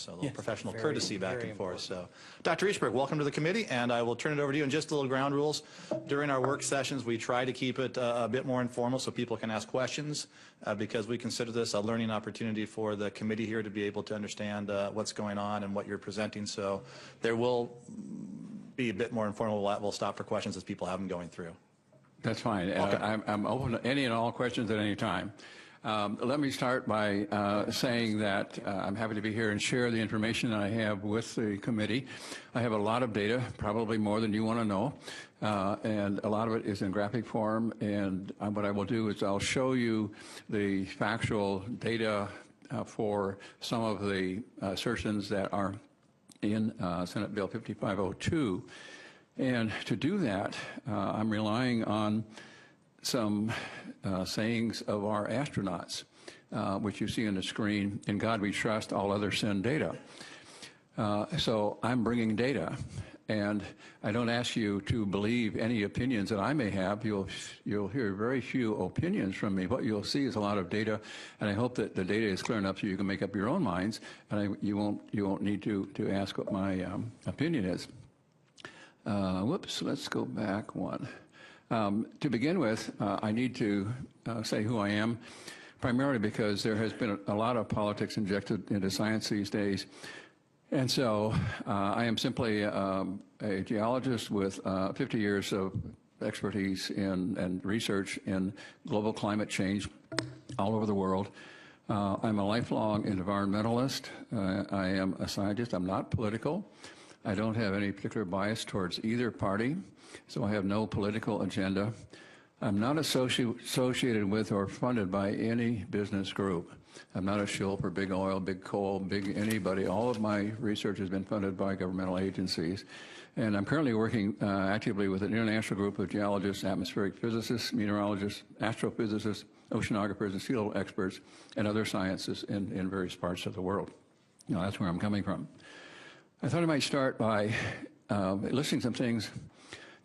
So a little professional courtesy back and forth. So, Dr. Easterbrook, welcome to the committee, and I will turn it over to you. And just a little ground rules. During our work sessions, we try to keep it a bit more informal so people can ask questions because we consider this a learning opportunity for the committee here to be able to understand what's going on and what you're presenting. So there will be a bit more informal. We'll stop for questions as people have them going through. That's fine. I'm open to any and all questions at any time. Let me start by saying that I'm happy to be here and share the information I have with the committee. I have a lot of data, probably more than you want to know, and a lot of it is in graphic form, and what I will do is I'll show you the factual data for some of the assertions that are in Senate Bill 5502. And to do that, I'm relying on some sayings of our astronauts, which you see on the screen. In God we trust, all others send data. So I'm bringing data, and I don't ask you to believe any opinions that I may have. You'll hear very few opinions from me. What you'll see is a lot of data, and I hope that the data is clear enough so you can make up your own minds, and you won't need to ask what my opinion is. Whoops, let's go back one. To begin with, I need to say who I am, primarily because there has been a lot of politics injected into science these days. And so I am simply a geologist with 50 years of expertise and research in global climate change all over the world. I'm a lifelong environmentalist. I am a scientist. I'm not political. I don't have any particular bias towards either party, so I have no political agenda. I'm not associated with or funded by any business group. I'm not a shill for big oil, big coal, big anybody. All of my research has been funded by governmental agencies. And I'm currently working actively with an international group of geologists, atmospheric physicists, meteorologists, astrophysicists, oceanographers, and sea level experts, and other sciences in various parts of the world. That's where I'm coming from. I thought I might start by listing some things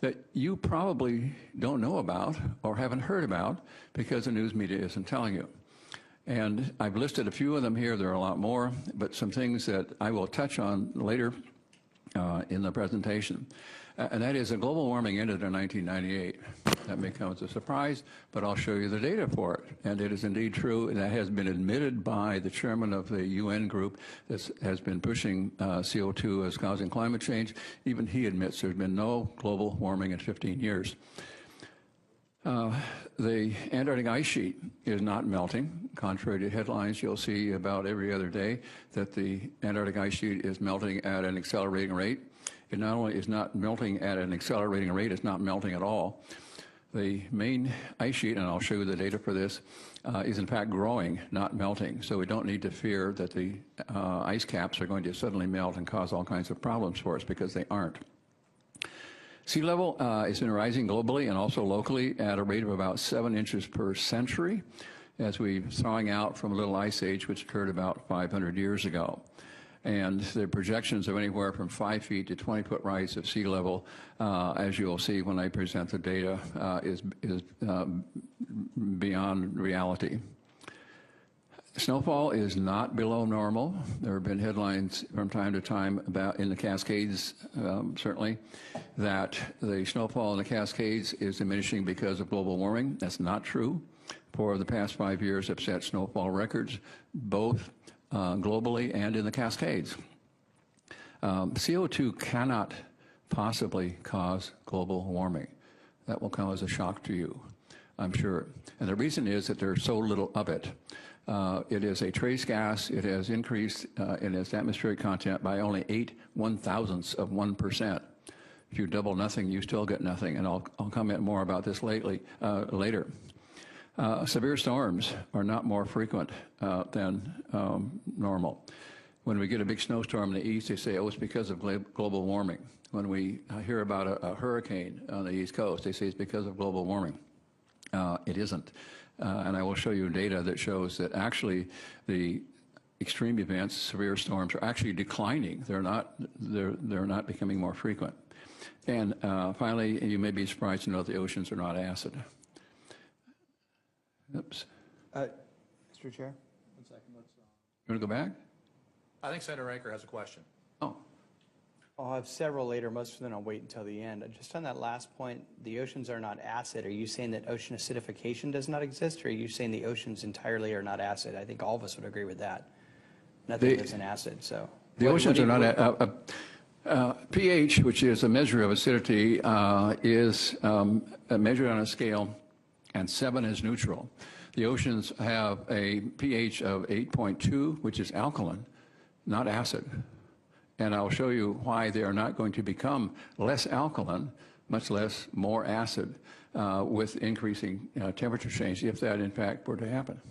that you probably don't know about or haven't heard about because the news media isn't telling you. And I've listed a few of them here. There are a lot more, but some things that I will touch on later in the presentation. And that is that global warming ended in 1998. That may come as a surprise, but I'll show you the data for it. And it is indeed true, and that has been admitted by the chairman of the UN group that has been pushing CO2 as causing climate change. Even he admits there's been no global warming in 15 years. The Antarctic ice sheet is not melting. Contrary to headlines you'll see about every other day that the Antarctic ice sheet is melting at an accelerating rate. It not only is not melting at an accelerating rate, it's not melting at all. The main ice sheet, and I'll show you the data for this, is in fact growing, not melting. So we don't need to fear that the ice caps are going to suddenly melt and cause all kinds of problems for us, because they aren't. Sea level has been rising globally and also locally at a rate of about 7 inches per century, as we're thawing out from a little ice age which occurred about 500 years ago. And the projections of anywhere from 5 feet to 20-foot rise of sea level, as you'll see when I present the data, is beyond reality. Snowfall is not below normal. There have been headlines from time to time about, in the Cascades, certainly, that the snowfall in the Cascades is diminishing because of global warming. That's not true. For the past 5 years have set snowfall records, both globally and in the Cascades. CO2 cannot possibly cause global warming. That will come as a shock to you, I'm sure. And the reason is that there's so little of it. It is a trace gas. It has increased in its atmospheric content by only 8/1000ths of 1%. If you double nothing, you still get nothing, and I'll comment more about this later. Severe storms are not more frequent than normal. When we get a big snowstorm in the east, they say, oh, it's because of global warming. When we hear about a hurricane on the East Coast, they say it's because of global warming. It isn't. And I will show you data that shows that actually the extreme events, severe storms, are actually declining. They're not becoming more frequent. And finally, you may be surprised to know that the oceans are not acid. Oops. Mr. Chair? 1 second. You want to go back? I think Senator Anker has a question. Oh, I'll have several later. Most of them I'll wait until the end. Just on that last point, the oceans are not acid. Are you saying that ocean acidification does not exist, or are you saying the oceans entirely are not acid? I think all of us would agree with that. Nothing is an acid, so. the oceans are not pH, which is a measure of acidity, is measured on a scale, and 7 is neutral. The oceans have a pH of 8.2, which is alkaline, not acid. And I'll show you why they are not going to become less alkaline, much less more acid, with increasing temperature change, if that in fact were to happen.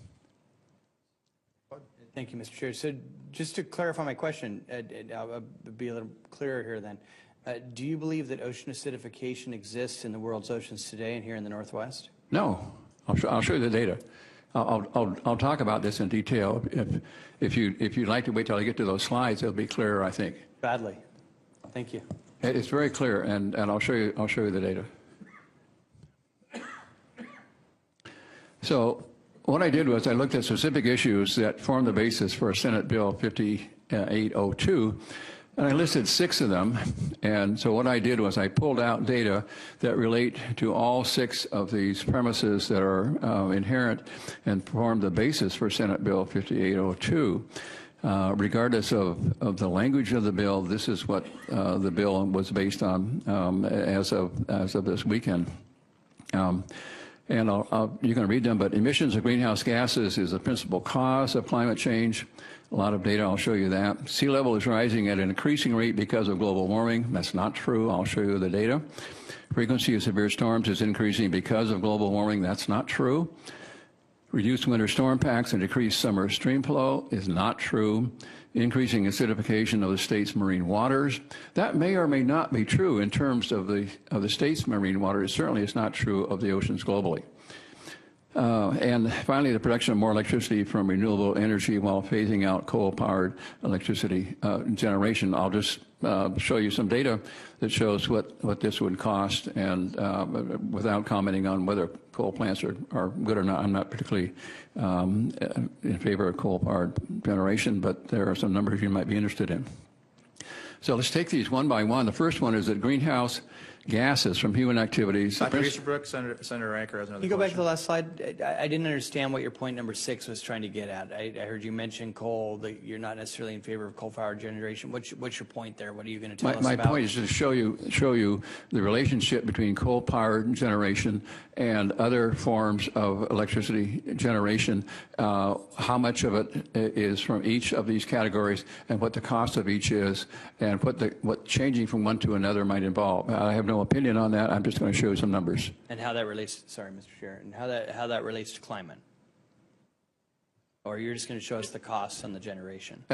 Thank you, Mr. Chair. So just to clarify my question, I'll be a little clearer here then. Do you believe that ocean acidification exists in the world's oceans today and here in the Northwest? No. I'll show you the data. I'll talk about this in detail. If you'd like to wait till I get to those slides, it'll be clearer, I think. Badly. Thank you. It's very clear, and I'll show you the data. So what I did was I looked at specific issues that form the basis for Senate Bill 5802, and I listed 6 of them. And so what I did was I pulled out data that relate to all 6 of these premises that are inherent and form the basis for Senate Bill 5802. Regardless of the language of the bill, this is what the bill was based on as of this weekend. And you can read them, but emissions of greenhouse gases is the principal cause of climate change. A lot of data, I'll show you that. Sea level is rising at an increasing rate because of global warming. That's not true. I'll show you the data. Frequency of severe storms is increasing because of global warming. That's not true. Reduced winter storm packs and decreased summer stream flow is not true. Increasing acidification of the state's marine waters. That may or may not be true in terms of the state's marine waters. Certainly it's not true of the oceans globally. And finally, the production of more electricity from renewable energy while phasing out coal-powered electricity generation. I'll just show you some data that shows what this would cost, and without commenting on whether coal plants are good or not. I'm not particularly in favor of coal-powered generation, but there are some numbers you might be interested in. So let's take these one by one. The first one is that greenhouse gases from human activities. Dr. Easterbrook, Senator Anker has another question. Can you go back to the last slide? I didn't understand what your point number 6 was trying to get at. I heard you mention coal, that you're not necessarily in favor of coal-fired generation. What's your point there? What are you going to tell us about? My point is to show you the relationship between coal-powered generation and other forms of electricity generation, how much of it is from each of these categories, and what the cost of each is, and what changing from one to another might involve. I have no opinion on that. I'm just going to show you some numbers. And how that relates, sorry, Mr. Chair, and how that relates to climate. Or you're just going to show us the costs on the generation?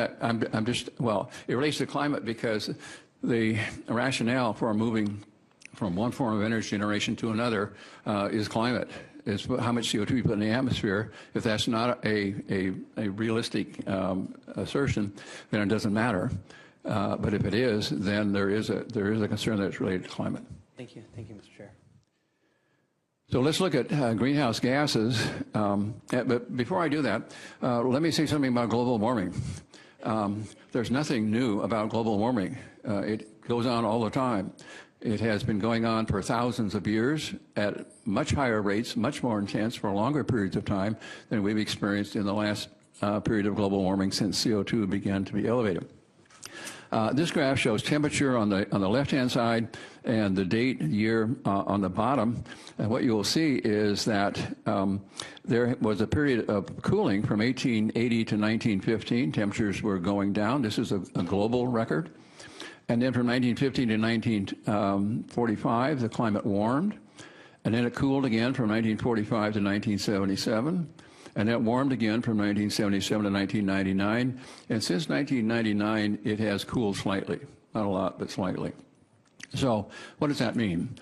Well, it relates to climate because the rationale for moving from one form of energy generation to another is climate. Is how much CO2 you put in the atmosphere. If that's not a realistic assertion, then it doesn't matter. But if it is, then there is a concern that it's related to climate. Thank you, Mr. Chair. So let's look at greenhouse gases. But before I do that, let me say something about global warming. There's nothing new about global warming. It goes on all the time. It has been going on for thousands of years at much higher rates, much more intense for longer periods of time than we've experienced in the last period of global warming since CO2 began to be elevated. This graph shows temperature on the left-hand side and the date, year on the bottom. And what you will see is that there was a period of cooling from 1880 to 1915. Temperatures were going down. This is a global record. And then from 1950 to 1945, the climate warmed. And then it cooled again from 1945 to 1977. And it warmed again from 1977 to 1999. And since 1999, it has cooled slightly. Not a lot, but slightly. So what does that mean?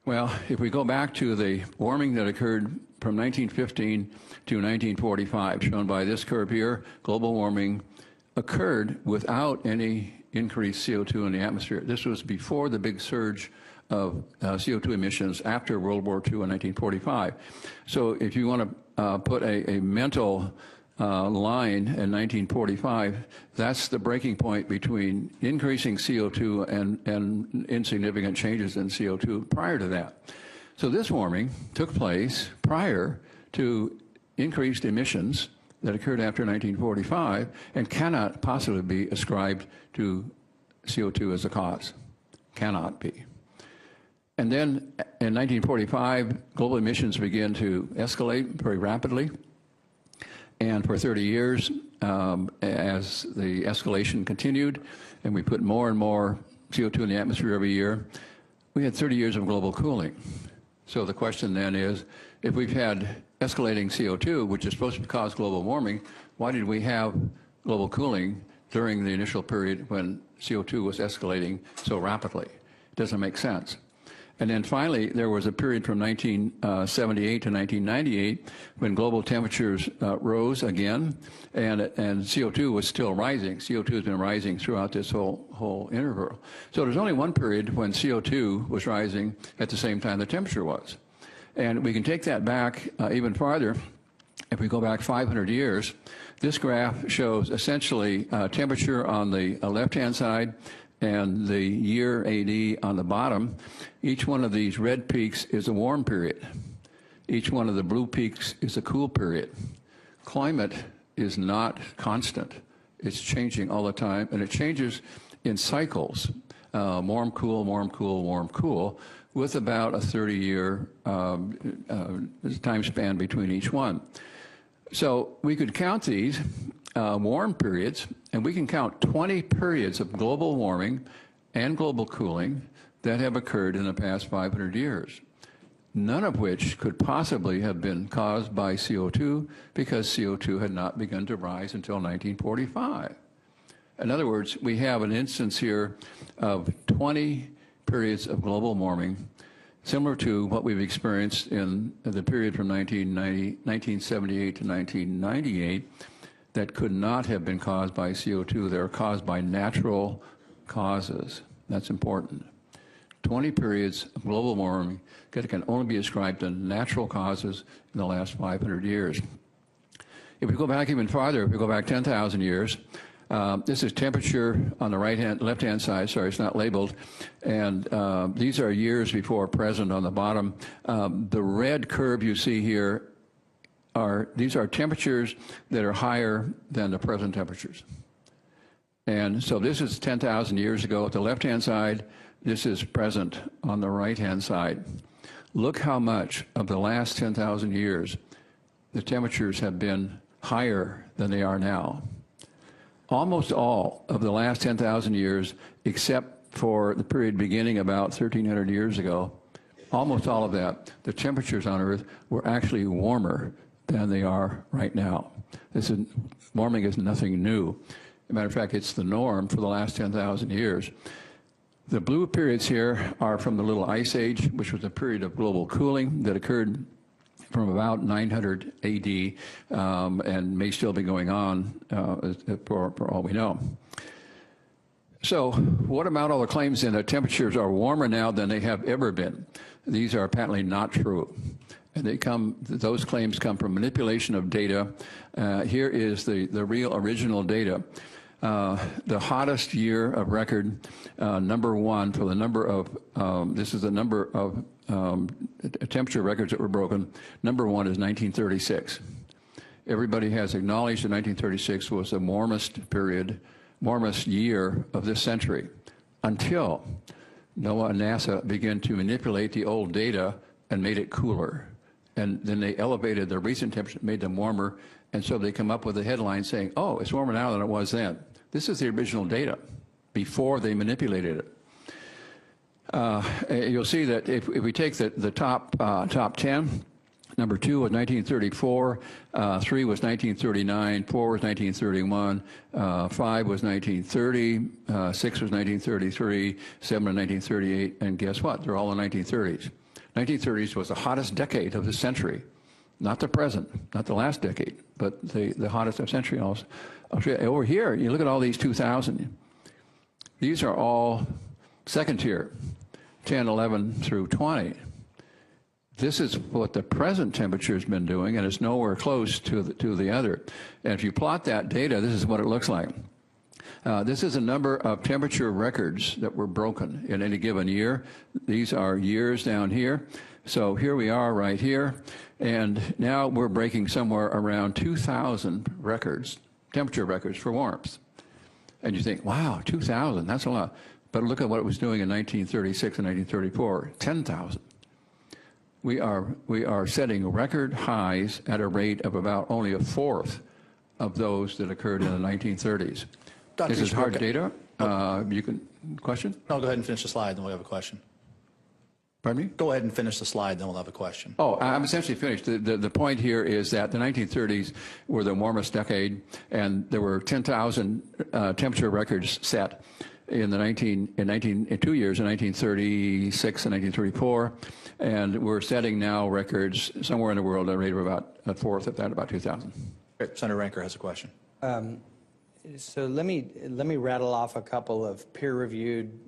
Well, if we go back to the warming that occurred from 1915 to 1945, shown by this curve here, global warming occurred without any increased CO2 in the atmosphere. This was before the big surge of CO2 emissions after World War II in 1945. So if you want to put a mental line in 1945, that's the breaking point between increasing CO2 and insignificant changes in CO2 prior to that. So this warming took place prior to increased emissions that occurred after 1945 and cannot possibly be ascribed to CO2 as a cause. Cannot be. And then in 1945, global emissions began to escalate very rapidly. And for 30 years, as the escalation continued, and we put more and more CO2 in the atmosphere every year, we had 30 years of global cooling. So the question then is, if we've had escalating CO2, which is supposed to cause global warming, why did we have global cooling during the initial period when CO2 was escalating so rapidly? It doesn't make sense. And then finally, there was a period from 1978 to 1998 when global temperatures rose again, and CO2 was still rising. CO2 has been rising throughout this whole interval. So there's only one period when CO2 was rising at the same time the temperature was. And we can take that back even farther. If we go back 500 years, this graph shows essentially temperature on the left-hand side and the year AD on the bottom. Each one of these red peaks is a warm period. Each one of the blue peaks is a cool period. Climate is not constant. It's changing all the time, and it changes in cycles. Warm, cool, warm, cool, warm, cool, with about a 30-year time span between each one. So we could count these warm periods, and we can count 20 periods of global warming and global cooling that have occurred in the past 500 years, none of which could possibly have been caused by CO2 because CO2 had not begun to rise until 1945. In other words, we have an instance here of 20 periods of global warming, similar to what we've experienced in the period from 1978 to 1998, that could not have been caused by CO2. They were caused by natural causes. That's important. 20 periods of global warming that can only be ascribed to natural causes in the last 500 years. If we go back even farther, if we go back 10,000 years, this is temperature on the left-hand side. Sorry, it's not labeled. And these are years before present on the bottom. The red curve you see here these are temperatures that are higher than the present temperatures. And so this is 10,000 years ago at the left-hand side. This is present on the right-hand side. Look how much of the last 10,000 years the temperatures have been higher than they are now. Almost all of the last 10,000 years, except for the period beginning about 1,300 years ago, almost all of that, the temperatures on Earth were actually warmer than they are right now. Warming is nothing new. As a matter of fact, it's the norm for the last 10,000 years. The blue periods here are from the Little Ice Age, which was a period of global cooling that occurred from about 900 AD and may still be going on for all we know. So what about all the claims then that temperatures are warmer now than they have ever been? These are patently not true. And those claims come from manipulation of data. Here is the real original data. The hottest year of record, number one for the number of, this is the number of temperature records that were broken. Number one is 1936. Everybody has acknowledged that 1936 was the warmest period, warmest year of this century, until NOAA and NASA began to manipulate the old data and made it cooler. And then they elevated the recent temperature, made them warmer, and so they come up with a headline saying, oh, it's warmer now than it was then. This is the original data before they manipulated it. You'll see that if we take the top 10, number 2 was 1934, 3 was 1939, 4 was 1931, 5 was 1930, 6 was 1933, 7 was 1938, and guess what? They're all in the 1930s. 1930s was the hottest decade of the century, not the present, not the last decade, but the hottest of the century. I'll show you. Over here, you look at all these 2000. These are all second tier, 10, 11 through 20. This is what the present temperature has been doing, and it's nowhere close to the other. And if you plot that data, this is what it looks like. This is a number of temperature records that were broken in any given year. These are years down here. So here we are right here, and now we're breaking somewhere around 2,000 records, temperature records for warmth. And you think, wow, 2,000, that's a lot. But look at what it was doing in 1936 and 1934, 10,000. We are setting record highs at a rate of about only a fourth of those that occurred in the 1930s. This is hard data. You can, question? No, go ahead and finish the slide, then we'll have a question. Pardon me? Go ahead and finish the slide, then we'll have a question. Oh, I'm essentially finished. The point here is that the 1930s were the warmest decade, and there were 10,000 temperature records set in 2 years, in 1936 and 1934, and we're setting now records somewhere in the world at a rate of about a fourth of that, about 2,000. Great. Senator Ranker has a question. So let me rattle off a couple of peer-reviewed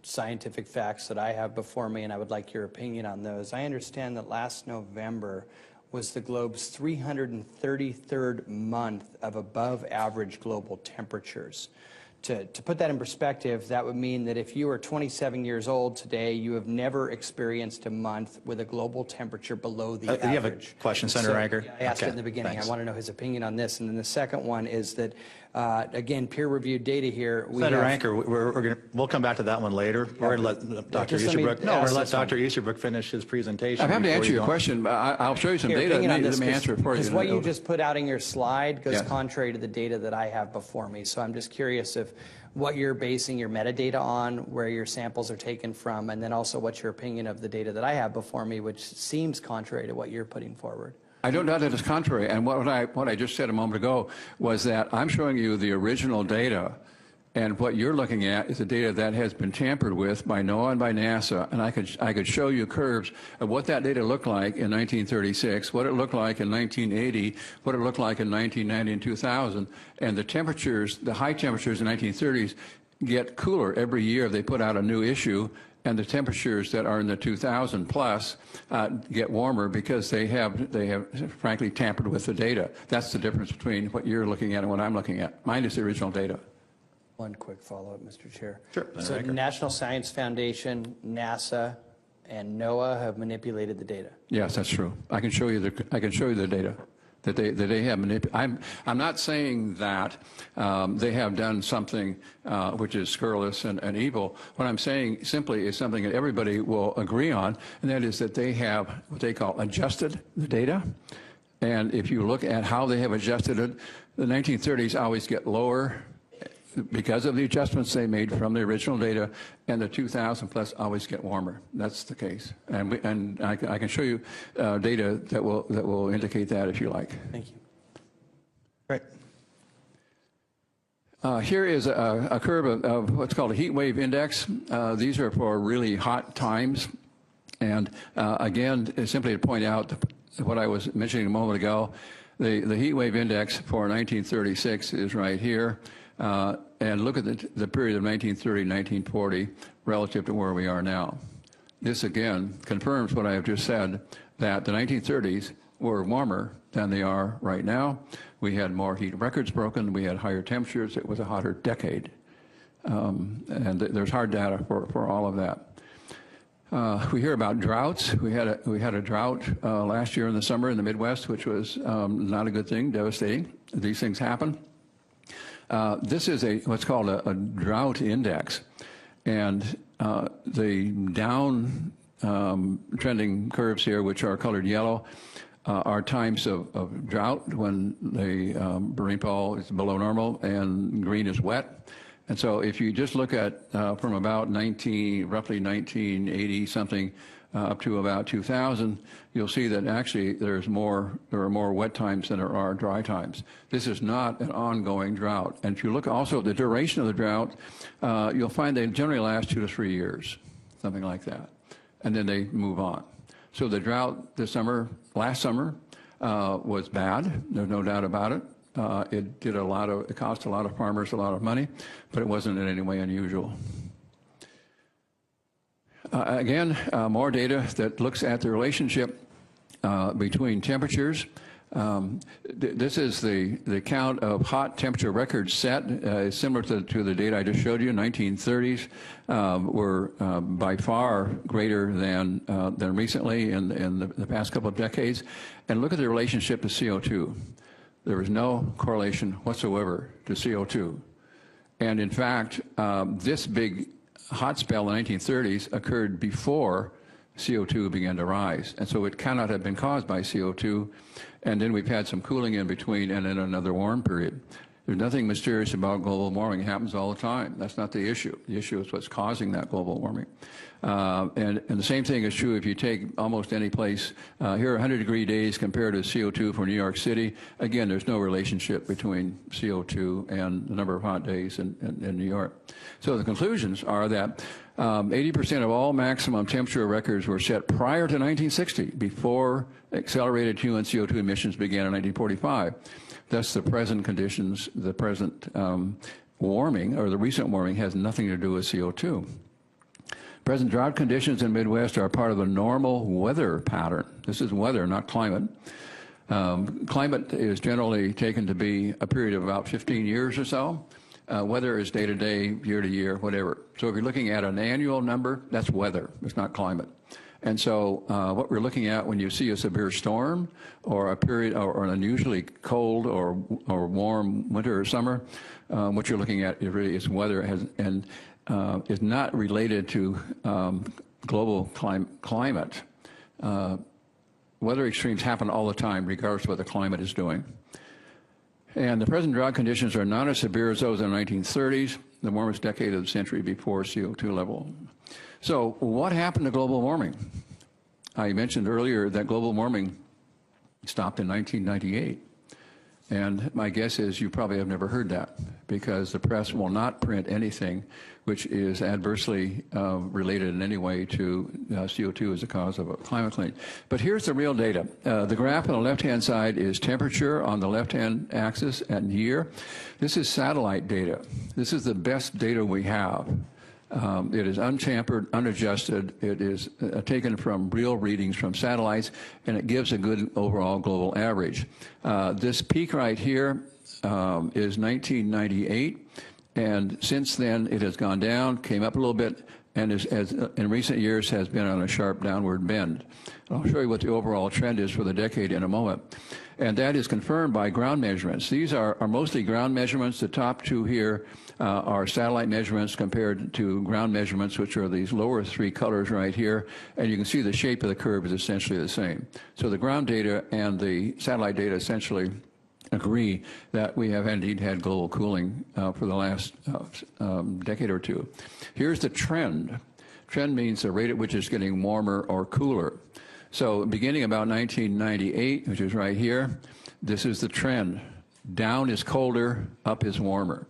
scientific facts that I have before me, and I would like your opinion on those. I understand that last November was the globe's 333rd month of above average global temperatures. To put that in perspective, that would mean that if you are 27 years old today, you have never experienced a month with a global temperature below the average. You have a question, Senator Ranker? I asked it in the beginning. Thanks. I want to know his opinion on this. And then the second one is that, again, peer-reviewed data here. Senator Ranker, we'll come back to that one later. We're going to let Dr. Easterbrook. No, we're going to let Dr. Easterbrook finish his presentation. I'm happy to answer your question, but I'll show you some data. Let me answer it for you. Because what you just put out in your slide goes contrary to the data that I have before me. So I'm just curious if what you're basing your metadata on, where your samples are taken from, and then also what's your opinion of the data that I have before me, which seems contrary to what you're putting forward. I don't doubt that it's contrary. And what I just said a moment ago was that I'm showing you the original data, and what you're looking at is the data that has been tampered with by NOAA and by NASA. And I could show you curves of what that data looked like in 1936, what it looked like in 1980, what it looked like in 1990 and 2000. And the temperatures, the high temperatures in the 1930s get cooler every year. They put out a new issue. And the temperatures that are in the 2000 plus get warmer because they have frankly tampered with the data. That's the difference between what you're looking at and what I'm looking at. Mine is the original data. One quick follow-up, Mr. Chair. Sure. So National Science Foundation, NASA, and NOAA have manipulated the data. Yes, that's true. I can show you the data that they have manipulated. I'm not saying that they have done something which is scurrilous and evil. What I'm saying simply is something that everybody will agree on, and that is that they have what they call adjusted the data. And if you look at how they have adjusted it, the 1930s always get lower because of the adjustments they made from the original data, and the 2000 plus always get warmer. That's the case, and I can show you data that will indicate that if you like. Thank you. Right. Here is a curve of what's called a heat wave index. These are for really hot times, and again, simply to point out what I was mentioning a moment ago, the heat wave index for 1936 is right here. And look at the period of 1930, 1940 relative to where we are now. This again confirms what I have just said, that the 1930s were warmer than they are right now. We had more heat records broken. We had higher temperatures. It was a hotter decade. And there's hard data for all of that. We hear about droughts. We had a drought last year in the summer in the Midwest, which was not a good thing, devastating. These things happen. This is what's called a drought index, and the down trending curves here, which are colored yellow, are times of drought when the rainfall is below normal, and green is wet. And so if you just look at from about roughly 1980 something up to about 2000, you'll see that actually there are more wet times than there are dry times. This is not an ongoing drought. And if you look also at the duration of the drought, you'll find they generally last 2 to 3 years, something like that. And then they move on. So the drought last summer, was bad. There's no doubt about it. It cost a lot of farmers a lot of money, but it wasn't in any way unusual. Again, more data that looks at the relationship between temperatures. This is the count of hot temperature records set, similar to the data I just showed you. 1930s were by far greater than recently in the past couple of decades. And look at the relationship to CO2. There was no correlation whatsoever to CO2. And in fact, this big hot spell in the 1930s occurred before CO2 began to rise. And so it cannot have been caused by CO2. And then we've had some cooling in between and then another warm period. There's nothing mysterious about global warming. It happens all the time. That's not the issue. The issue is what's causing that global warming. And the same thing is true if you take almost any place. Here, 100-degree days compared to CO2 for New York City. Again, there's no relationship between CO2 and the number of hot days in New York. So the conclusions are that 80% of all maximum temperature records were set prior to 1960, before accelerated human CO2 emissions began in 1945. Thus, the present conditions, the present warming, or the recent warming, has nothing to do with CO2. Present drought conditions in the Midwest are part of a normal weather pattern. This is weather, not climate. Climate is generally taken to be a period of about 15 years or so. Weather is day to day, year to year, whatever. So if you're looking at an annual number, that's weather. It's not climate. And so what we're looking at when you see a severe storm or a period or an unusually cold or warm winter or summer, what you're looking at is weather and is not related to global climate. Weather extremes happen all the time, regardless of what the climate is doing. And the present drought conditions are not as severe as those in the 1930s, the warmest decade of the century before CO2 level. So what happened to global warming? I mentioned earlier that global warming stopped in 1998. And my guess is you probably have never heard that, because the press will not print anything which is adversely related in any way to CO2 as a cause of a climate change. But here's the real data. The graph on the left-hand side is temperature on the left-hand axis and year. This is satellite data. This is the best data we have. It is untampered, unadjusted. It is taken from real readings from satellites, and it gives a good overall global average. This peak right here is 1998, and since then it has gone down, came up a little bit, and as in recent years has been on a sharp downward bend. I'll show you what the overall trend is for the decade in a moment. And that is confirmed by ground measurements. These are mostly ground measurements. The top two here are satellite measurements compared to ground measurements, which are these lower three colors right here. And you can see the shape of the curve is essentially the same. So the ground data and the satellite data essentially agree that we have indeed had global cooling for the last decade or two. Here's the trend. Trend means the rate at which it's getting warmer or cooler. So beginning about 1998, which is right here, this is the trend. Down is colder, up is warmer.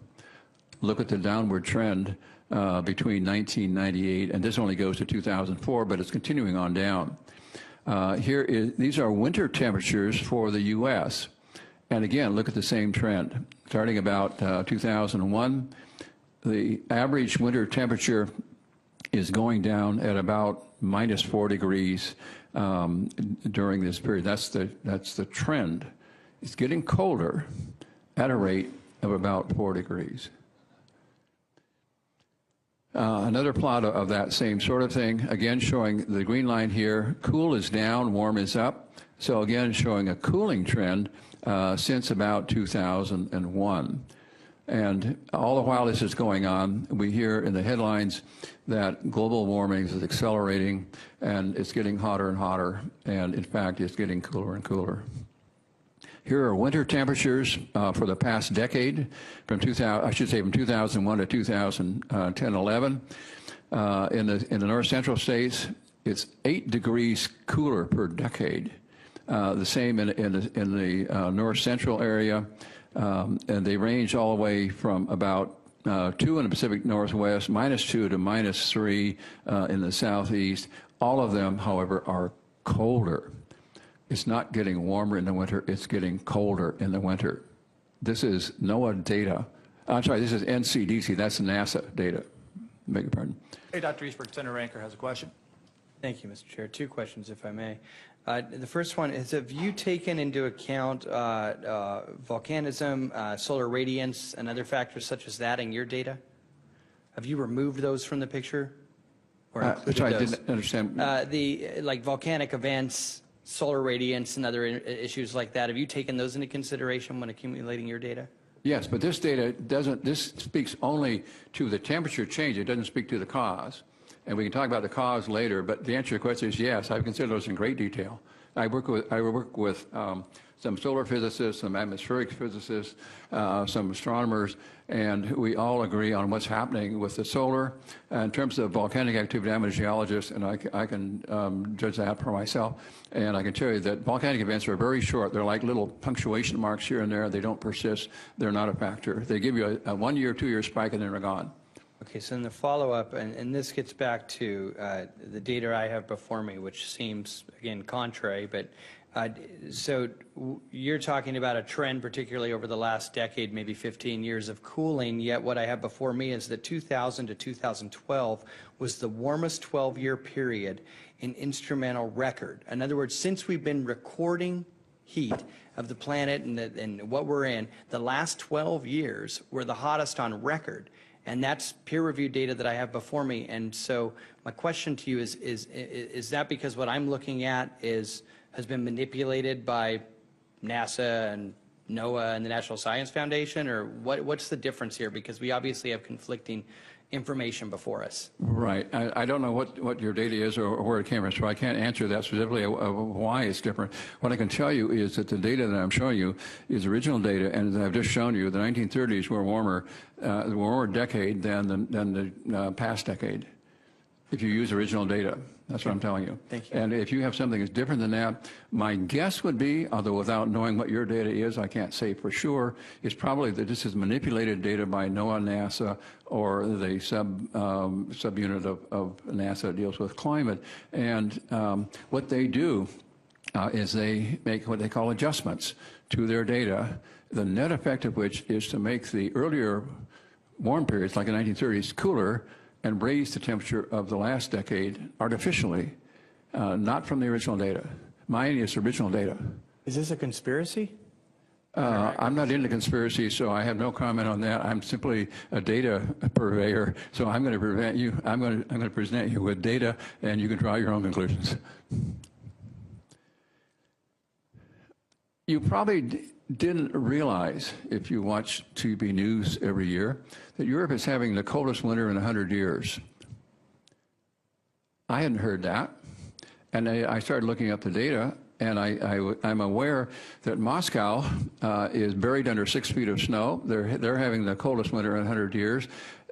Look at the downward trend between 1998, and this only goes to 2004, but it's continuing on down. These are winter temperatures for the U.S. And again, look at the same trend. Starting about 2001, the average winter temperature is going down at about -4 degrees during this period. That's the trend. It's getting colder at a rate of about 4 degrees. Another plot of that same sort of thing, again showing the green line here, cool is down, warm is up. So again, showing a cooling trend since about 2001. And all the while this is going on, we hear in the headlines that global warming is accelerating and it's getting hotter and hotter, and in fact it's getting cooler and cooler. Here are winter temperatures for the past decade, from 2001 to 2010-11. In the north central states, it's 8 degrees cooler per decade. The same in the north central area. And they range all the way from about 2 in the Pacific Northwest, -2 to -3 in the southeast. All of them, however, are colder. It's not getting warmer in the winter, it's getting colder in the winter. This is NOAA data. I'm sorry, this is NCDC, that's NASA data. Beg your pardon. Hey, Dr. Easterbrook, Senator Ranker has a question. Thank you, Mr. Chair. Two questions, if I may. The first one is, have you taken into account volcanism, solar radiance, and other factors such as that in your data? Have you removed those from the picture? Or included Sorry, I those? didn't understand. Like volcanic events, solar radiance, and other issues like that. Have you taken those into consideration when accumulating your data? Yes, but this data doesn't, this speaks only to the temperature change. It doesn't speak to the cause. And we can talk about the cause later, but the answer to your question is yes, I've considered those in great detail. I work with some solar physicists, some atmospheric physicists, some astronomers, and we all agree on what's happening with the solar. In terms of volcanic activity, I'm a geologist, and I can judge that for myself. And I can tell you that volcanic events are very short. They're like little punctuation marks here and there. They don't persist. They're not a factor. They give you a 1 year, 2 year spike, and then they're gone. Okay, so in the follow-up, and this gets back to the data I have before me, which seems, again, contrary, but so you're talking about a trend, particularly over the last decade, maybe 15 years of cooling, yet what I have before me is that 2000 to 2012 was the warmest 12-year period in instrumental record. In other words, since we've been recording heat of the planet and what we're in, the last 12 years were the hottest on record. And that's peer-reviewed data that I have before me. And so my question to you is that because what I'm looking at has been manipulated by NASA and NOAA and the National Science Foundation, or what's the difference here? Because we obviously have conflicting information before us. Right. I don't know what your data is or where it came from, so I can't answer that specifically why it's different. What I can tell you is that the data that I'm showing you is original data, and as I've just shown you, the 1930s were a warmer decade than the past decade, if you use original data. That's what I'm telling you. Thank you. And if you have something that's different than that, my guess would be, although without knowing what your data is, I can't say for sure, is probably that this is manipulated data by NOAA, NASA, or the subunit of NASA that deals with climate. And what they do is they make what they call adjustments to their data, the net effect of which is to make the earlier warm periods, like the 1930s, cooler, and raise the temperature of the last decade artificially, not from the original data. Mine is original data. Is this a conspiracy? I'm not into conspiracy, so I have no comment on that. I'm simply a data purveyor, so I'm going to present you with data, and you can draw your own conclusions. You probably didn't realize, if you watch TV news every year, that Europe is having the coldest winter in 100 years. I hadn't heard that, and I started looking up the data, and I'm aware that Moscow is buried under 6 feet of snow. They're having the coldest winter in 100 years.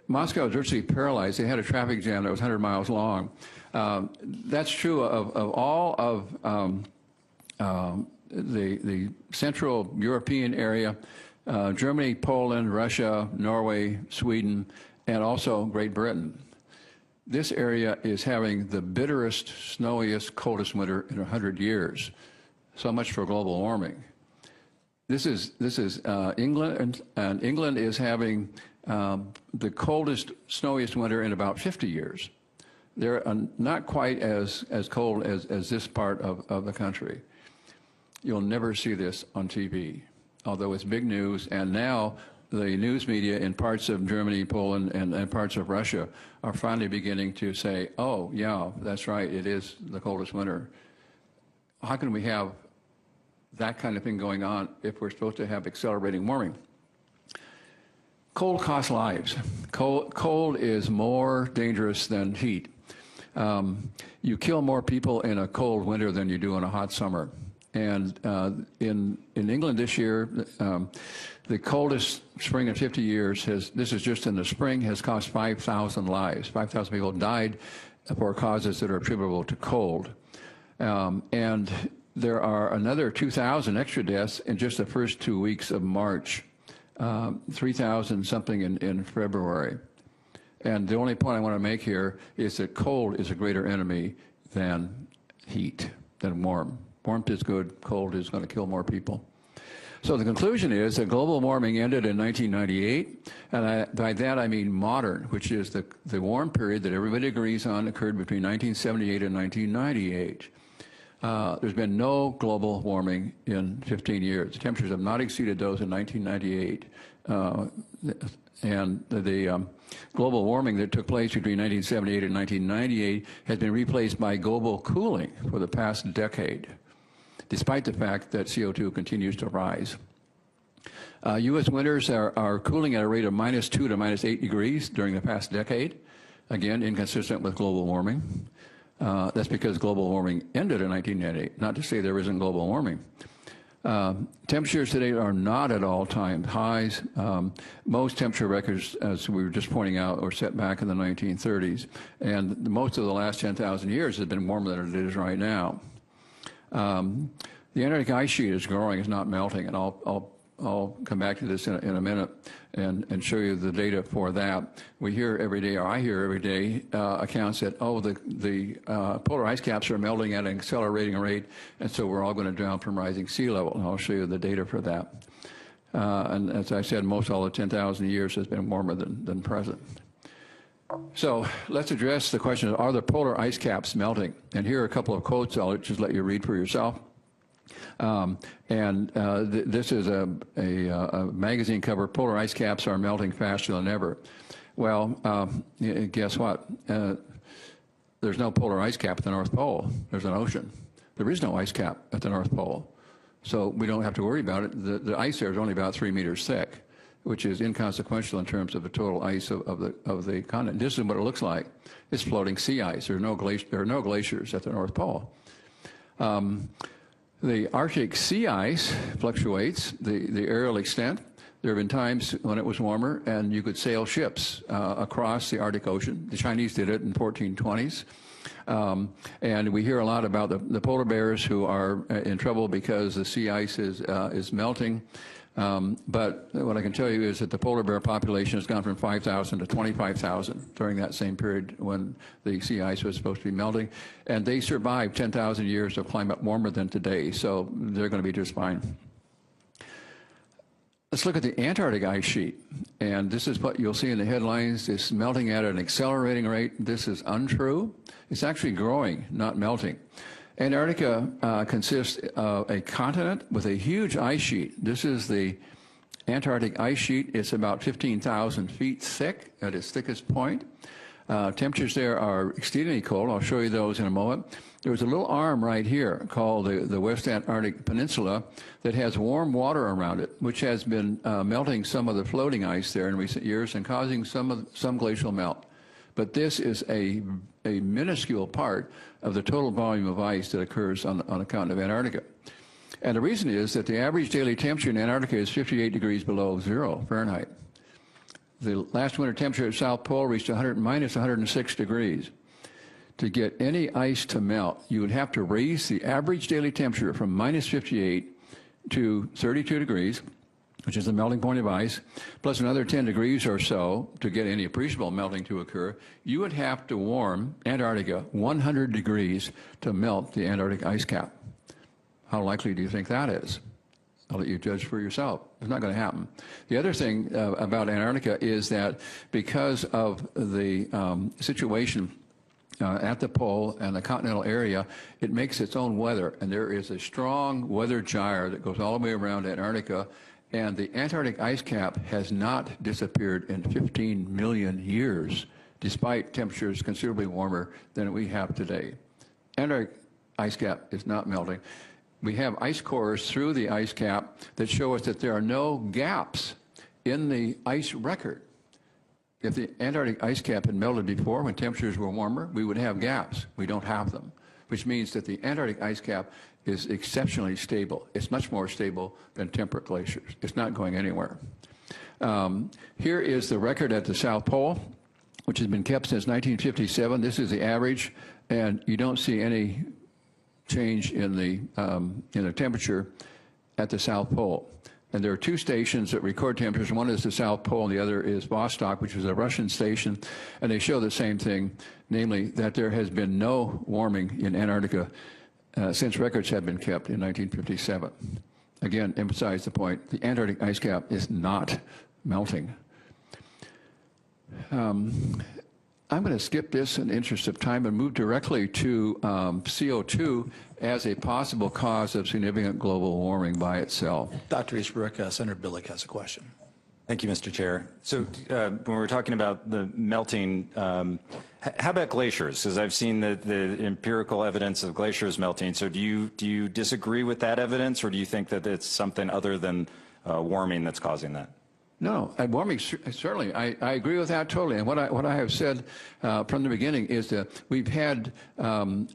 Moscow is virtually paralyzed. They had a traffic jam that was 100 miles long. That's true of all of the Central European area, Germany, Poland, Russia, Norway, Sweden, and also Great Britain. This area is having the bitterest, snowiest, coldest winter in 100 years. So much for global warming. This is England, and England is having the coldest, snowiest winter in about 50 years. They're not quite as cold as this part of the country. You'll never see this on TV, although it's big news. And now the news media in parts of Germany, Poland, and parts of Russia are finally beginning to say, oh, yeah, that's right, it is the coldest winter. How can we have that kind of thing going on if we're supposed to have accelerating warming? Cold costs lives. Cold is more dangerous than heat. You kill more people in a cold winter than you do in a hot summer. And in England this year, the coldest spring in 50 years this is just in the spring, has cost 5,000 lives. 5,000 people died for causes that are attributable to cold. And there are another 2,000 extra deaths in just the first 2 weeks of March, 3,000 something in February. And the only point I want to make here is that cold is a greater enemy than heat, than warm. Warmth is good, cold is going to kill more people. So the conclusion is that global warming ended in 1998, and by that I mean modern, which is the warm period that everybody agrees on occurred between 1978 and 1998. There's been no global warming in 15 years. The temperatures have not exceeded those in 1998. And the global warming that took place between 1978 and 1998 has been replaced by global cooling for the past decade, despite the fact that CO2 continues to rise. U.S. winters are cooling at a rate of -2 to -8 degrees during the past decade, again, inconsistent with global warming. That's because global warming ended in 1998, not to say there isn't global warming. Temperatures today are not at all-time highs. Most temperature records, as we were just pointing out, were set back in the 1930s, and most of the last 10,000 years has been warmer than it is right now. The Antarctic ice sheet is growing, it's not melting, and I'll come back to this in a minute and show you the data for that. We hear every day, or I hear every day, accounts that, oh, the polar ice caps are melting at an accelerating rate, and so we're all going to drown from rising sea level. And I'll show you the data for that. And as I said, most all the 10,000 years has been warmer than present. So let's address the question of, are the polar ice caps melting? And here are a couple of quotes I'll just let you read for yourself. This is a magazine cover. Polar ice caps are melting faster than ever. Well, guess what? There's no polar ice cap at the North Pole. There's an ocean. There is no ice cap at the North Pole. So we don't have to worry about it. The ice there is only about 3 meters thick, which is inconsequential in terms of the total ice of the continent. This is what it looks like. It's floating sea ice. There are no glaciers at the North Pole. The Arctic sea ice fluctuates, the aerial extent. There have been times when it was warmer and you could sail ships across the Arctic Ocean. The Chinese did it in 1420s. And we hear a lot about the polar bears who are in trouble because the sea ice is melting. But what I can tell you is that the polar bear population has gone from 5,000 to 25,000 during that same period when the sea ice was supposed to be melting. And they survived 10,000 years of climate warmer than today, so they're going to be just fine. Let's look at the Antarctic ice sheet. And this is what you'll see in the headlines. It's melting at an accelerating rate. This is untrue. It's actually growing, not melting. Antarctica consists of a continent with a huge ice sheet. This is the Antarctic ice sheet. It's about 15,000 feet thick at its thickest point. Temperatures there are exceedingly cold. I'll show you those in a moment. There's a little arm right here called the West Antarctic Peninsula that has warm water around it, which has been melting some of the floating ice there in recent years and causing some glacial melt. But this is a minuscule part of the total volume of ice that occurs on the continent of Antarctica. And the reason is that the average daily temperature in Antarctica is 58 degrees below zero Fahrenheit. The last winter temperature at South Pole reached minus 106 degrees. To get any ice to melt, you would have to raise the average daily temperature from minus 58 to 32 degrees, which is the melting point of ice, plus another 10 degrees or so to get any appreciable melting to occur. You would have to warm Antarctica 100 degrees to melt the Antarctic ice cap. How likely do you think that is? I'll let you judge for yourself. It's not going to happen. The other thing about Antarctica is that because of the situation at the pole and the continental area, it makes its own weather, and there is a strong weather gyre that goes all the way around Antarctica, and the Antarctic ice cap has not disappeared in 15 million years, despite temperatures considerably warmer than we have today. Antarctic ice cap is not melting. We have ice cores through the ice cap that show us that there are no gaps in the ice record. If the Antarctic ice cap had melted before when temperatures were warmer, we would have gaps. We don't have them, which means that the Antarctic ice cap is exceptionally stable. It's much more stable than temperate glaciers. It's not going anywhere. Here is the record at the South Pole, which has been kept since 1957. This is the average, and you don't see any change in the temperature at the South Pole. And there are two stations that record temperatures. One is the South Pole, and the other is Vostok, which is a Russian station, and they show the same thing, namely that there has been no warming in Antarctica since records have been kept in 1957. again, emphasize the point, the Antarctic ice cap is not melting. I'm going to skip this in the interest of time and move directly to CO2 as a possible cause of significant global warming by itself. Dr. Easterbrook, Senator Billick has a question. Thank you, Mr. Chair. So when we're talking about the melting, how about glaciers? Because I've seen the empirical evidence of glaciers melting. So do you disagree with that evidence, or do you think that it's something other than warming that's causing that? No, warming, certainly. I agree with that totally. And what I have said from the beginning is that we've had a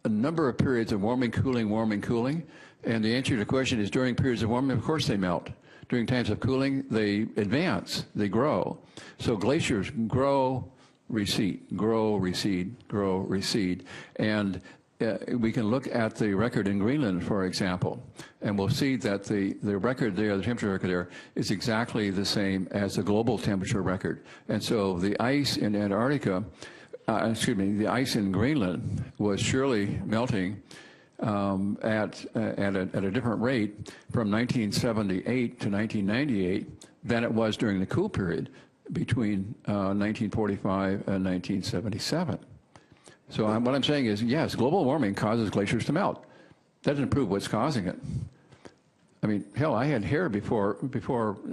number of periods of warming, cooling. And the answer to the question is during periods of warming, of course they melt. During times of cooling, they advance, they grow. So glaciers grow, recede, grow, recede, grow, recede. And we can look at the record in Greenland, for example, and we'll see that the record there, the temperature record there, is exactly the same as the global temperature record. And so the ice in Antarctica, the ice in Greenland was surely melting at a different rate from 1978 to 1998 than it was during the cool period between 1945 and 1977. So what I'm saying is, yes, global warming causes glaciers to melt. That doesn't prove what's causing it. I mean, hell, I had hair before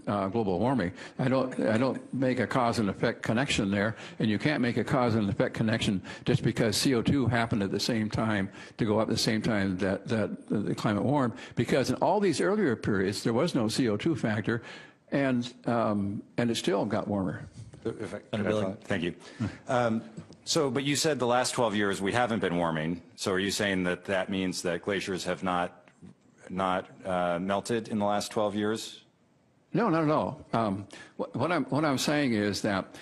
global warming. I don't make a cause and effect connection there, and you can't make a cause and effect connection just because CO2 happened at the same time to go up at the same time that the climate warmed. Because in all these earlier periods, there was no CO2 factor, and it still got warmer. Thank you. But you said the last 12 years we haven't been warming. So are you saying that that means that glaciers have not melted in the last 12 years? No, not at all. What I'm saying is that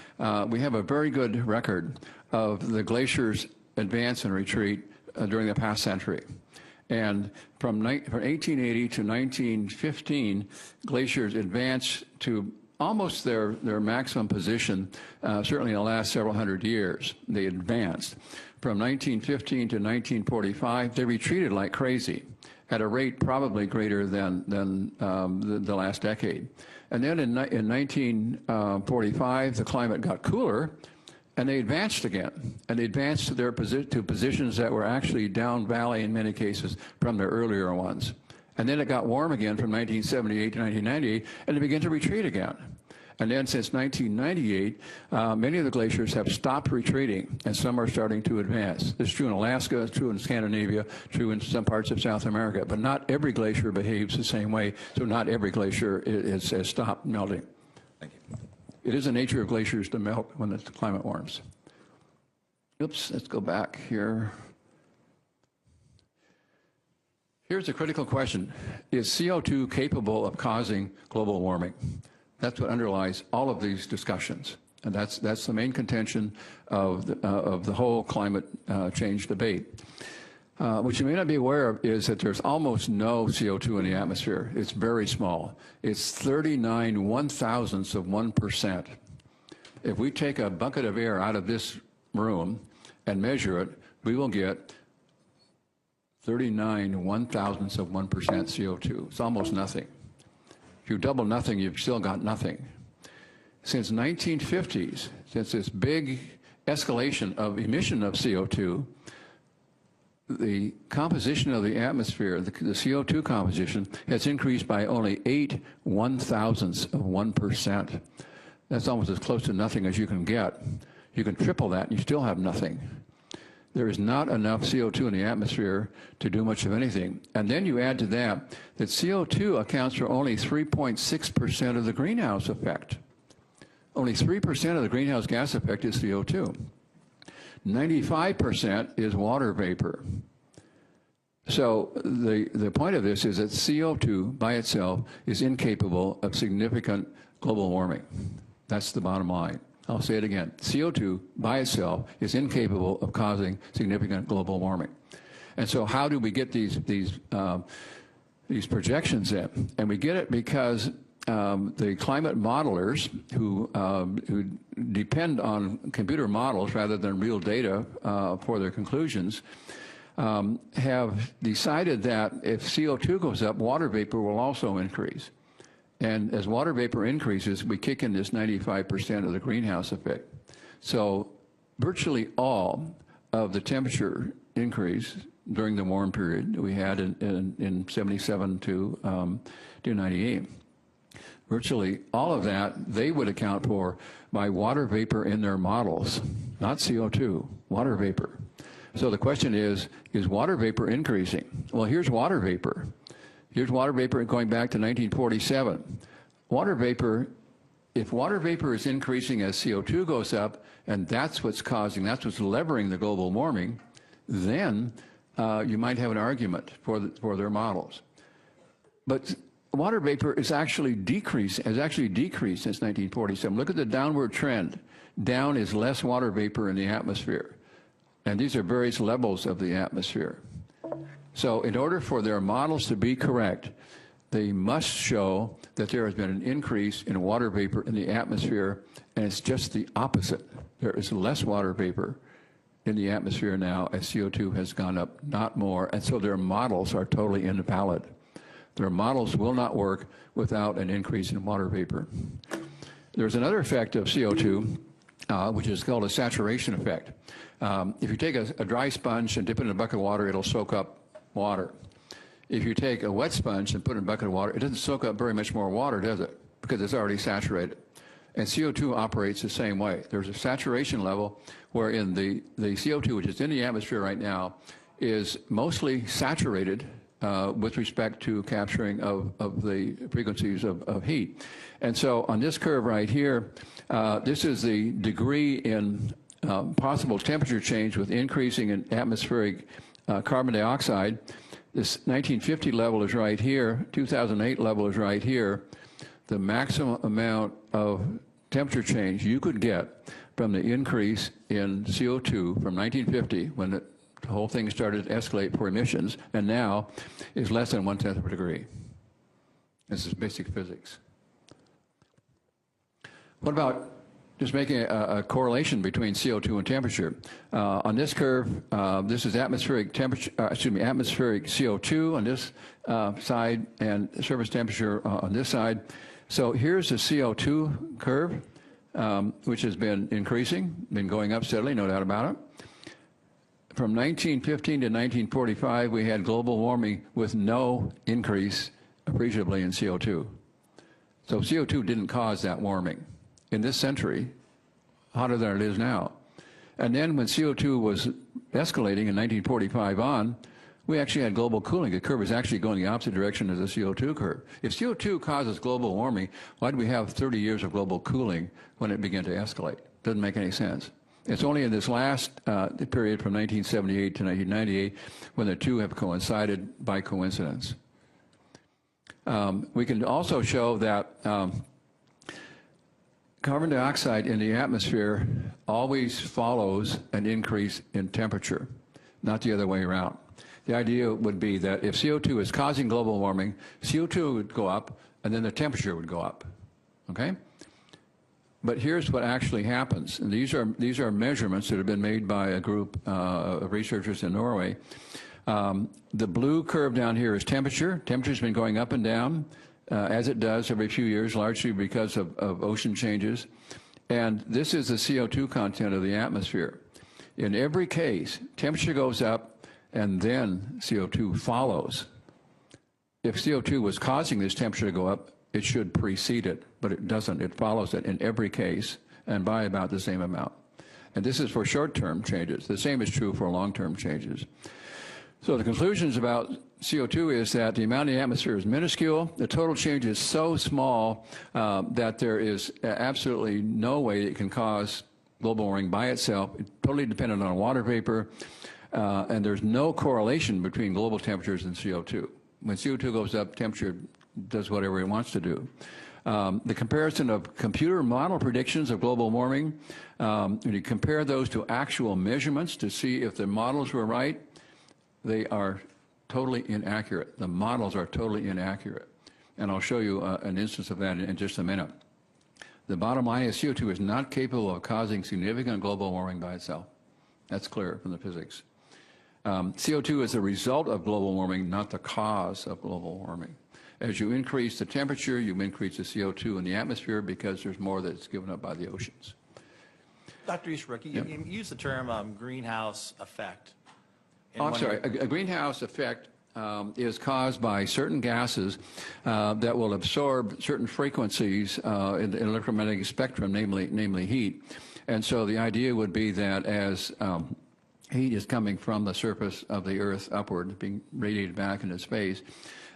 we have a very good record of the glaciers' advance and retreat during the past century. And from 1880 to 1915, glaciers advanced to almost their maximum position, certainly in the last several hundred years. They advanced. From 1915 to 1945, they retreated like crazy at a rate probably greater than the last decade. And then in 1945, the climate got cooler, and they advanced again. And they advanced to positions that were actually down valley in many cases from their earlier ones. And then it got warm again from 1978 to 1998, and it began to retreat again. And then since 1998, many of the glaciers have stopped retreating, and some are starting to advance. This is true in Alaska, it's true in Scandinavia, true in some parts of South America. But not every glacier behaves the same way, so not every glacier has stopped melting. Thank you. It is the nature of glaciers to melt when the climate warms. Oops, let's go back here. Here's a critical question. Is CO2 capable of causing global warming? That's what underlies all of these discussions. And that's the main contention of the whole climate change debate. What you may not be aware of is that there's almost no CO2 in the atmosphere. It's very small. It's 39 1,000ths of 1%. If we take a bucket of air out of this room and measure it, we will get 39 1,000ths of 1% CO2. It's almost nothing. If you double nothing, you've still got nothing. Since 1950s, since this big escalation of emission of CO2, the composition of the atmosphere, the CO2 composition, has increased by only 8 1,000ths of 1%. That's almost as close to nothing as you can get. You can triple that and you still have nothing. There is not enough CO2 in the atmosphere to do much of anything. And then you add to that CO2 accounts for only 3.6% of the greenhouse effect. Only 3% of the greenhouse gas effect is CO2. 95% is water vapor. So the point of this is that CO2 by itself is incapable of significant global warming. That's the bottom line. I'll say it again. CO2 by itself is incapable of causing significant global warming. And so how do we get these projections in? And we get it because the climate modelers who depend on computer models rather than real data for their conclusions have decided that if CO2 goes up, water vapor will also increase. And as water vapor increases, we kick in this 95% of the greenhouse effect. So virtually all of the temperature increase during the warm period we had in 77 to 98, virtually all of that they would account for by water vapor in their models, not CO2, water vapor. So the question is water vapor increasing? Well, here's water vapor. Here's water vapor going back to 1947. Water vapor, if water vapor is increasing as CO2 goes up, and that's what's levering the global warming, then you might have an argument for their models. But water vapor is actually decreased since 1947. Look at the downward trend. Down is less water vapor in the atmosphere. And these are various levels of the atmosphere. So in order for their models to be correct, they must show that there has been an increase in water vapor in the atmosphere, and it's just the opposite. There is less water vapor in the atmosphere now as CO2 has gone up, not more, and so their models are totally invalid. Their models will not work without an increase in water vapor. There's another effect of CO2, which is called a saturation effect. If you take a dry sponge and dip it in a bucket of water, it'll soak up water. If you take a wet sponge and put it in a bucket of water, it doesn't soak up very much more water, does it? Because it's already saturated. And CO2 operates the same way. There's a saturation level wherein the CO2, which is in the atmosphere right now, is mostly saturated with respect to capturing of the frequencies of heat. And so on this curve right here, this is the degree in possible temperature change with increasing in atmospheric carbon dioxide. This 1950 level is right here, 2008 level is right here. The maximum amount of temperature change you could get from the increase in CO2 from 1950, when the whole thing started to escalate for emissions, and now is less than 1/10 of a degree. This is basic physics. What about just making a correlation between CO2 and temperature? On this curve, this is atmospheric temperature, atmospheric CO2 on this side and surface temperature on this side. So here's the CO2 curve, which has been increasing, been going up steadily, no doubt about it. From 1915 to 1945, we had global warming with no increase appreciably in CO2. So CO2 didn't cause that warming. In this century, hotter than it is now. And then when CO2 was escalating in 1945 on, we actually had global cooling. The curve is actually going the opposite direction as the CO2 curve. If CO2 causes global warming, why do we have 30 years of global cooling when it began to escalate? Doesn't make any sense. It's only in this last period from 1978 to 1998 when the two have coincided by coincidence. We can also show that carbon dioxide in the atmosphere always follows an increase in temperature, not the other way around. The idea would be that if CO2 is causing global warming, CO2 would go up and then the temperature would go up, okay? But here's what actually happens, and these are measurements that have been made by a group of researchers in Norway. The blue curve down here is temperature. Temperature's been going up and down, as it does every few years, largely because of ocean changes. And this is the CO2 content of the atmosphere. In every case, temperature goes up and then CO2 follows. If CO2 was causing this temperature to go up, it should precede it, but it doesn't. It follows it in every case and by about the same amount. And this is for short-term changes. The same is true for long-term changes. So the conclusions about CO2 is that the amount in the atmosphere is minuscule. The total change is so small that there is absolutely no way it can cause global warming by itself. It's totally dependent on water vapor, and there's no correlation between global temperatures and CO2. When CO2 goes up, temperature does whatever it wants to do. The comparison of computer model predictions of global warming, when you compare those to actual measurements to see if the models were right, they are totally inaccurate. The models are totally inaccurate. And I'll show you an instance of that in just a minute. The bottom line is CO2 is not capable of causing significant global warming by itself. That's clear from the physics. CO2 is a result of global warming, not the cause of global warming. As you increase the temperature, you increase the CO2 in the atmosphere because there's more that's given up by the oceans. Dr. Easterbrook, you use the term greenhouse effect. I'm sorry, a greenhouse effect is caused by certain gases that will absorb certain frequencies in the electromagnetic spectrum, namely heat. And so the idea would be that as heat is coming from the surface of the Earth upward, being radiated back into space,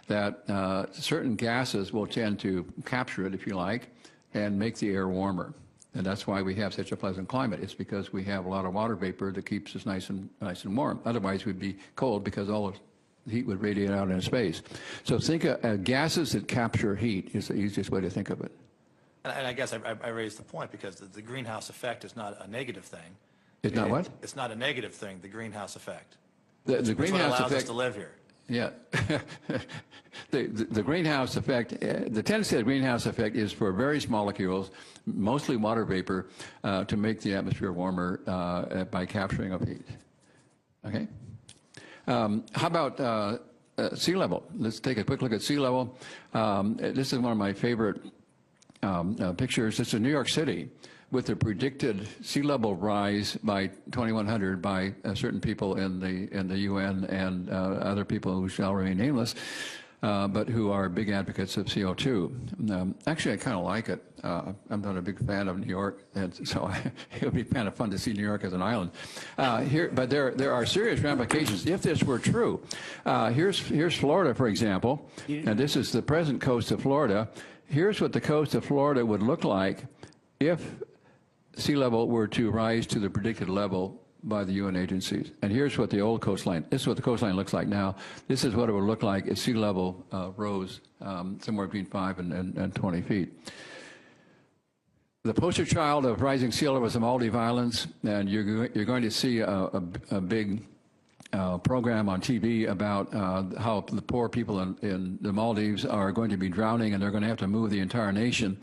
that certain gases will tend to capture it, if you like, and make the air warmer. And that's why we have such a pleasant climate. It's because we have a lot of water vapor that keeps us nice and warm. Otherwise, we'd be cold because all the heat would radiate out into space. So think of gases that capture heat is the easiest way to think of it. And I guess I raised the point because the greenhouse effect is not a negative thing. It's not what? It's not a negative thing, the greenhouse effect. The That's greenhouse what allows effect, us to live here. Yeah. the greenhouse effect, the tendency of the greenhouse effect is for very small molecules, mostly water vapor, to make the atmosphere warmer by capturing of heat. Okay? How about sea level? Let's take a quick look at sea level. This is one of my favorite pictures. This is New York City with the predicted sea level rise by 2100 by certain people in the UN and other people who shall remain nameless, but who are big advocates of CO2. Actually, I kind of like it. I'm not a big fan of New York, and so it would be kind of fun to see New York as an island. But there are serious ramifications if this were true. Here's Florida, for example, and this is the present coast of Florida. Here's what the coast of Florida would look like if sea level were to rise to the predicted level by the UN agencies. And here's what the old coastline, this is what the coastline looks like now. This is what it would look like if sea level rose somewhere between 5 and 20 feet. The poster child of rising sea level is the Maldives Islands, and you're going to see a big program on TV about how the poor people in the Maldives are going to be drowning and they're going to have to move the entire nation.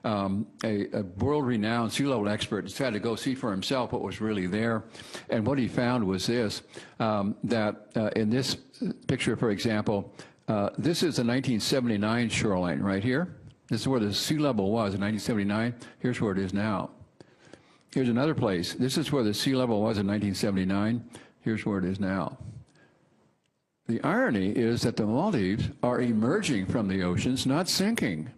A world-renowned sea level expert decided to go see for himself what was really there. And what he found was this, that in this picture, for example, this is the 1979 shoreline right here. This is where the sea level was in 1979. Here's where it is now. Here's another place. This is where the sea level was in 1979. Here's where it is now. The irony is that the Maldives are emerging from the oceans, not sinking.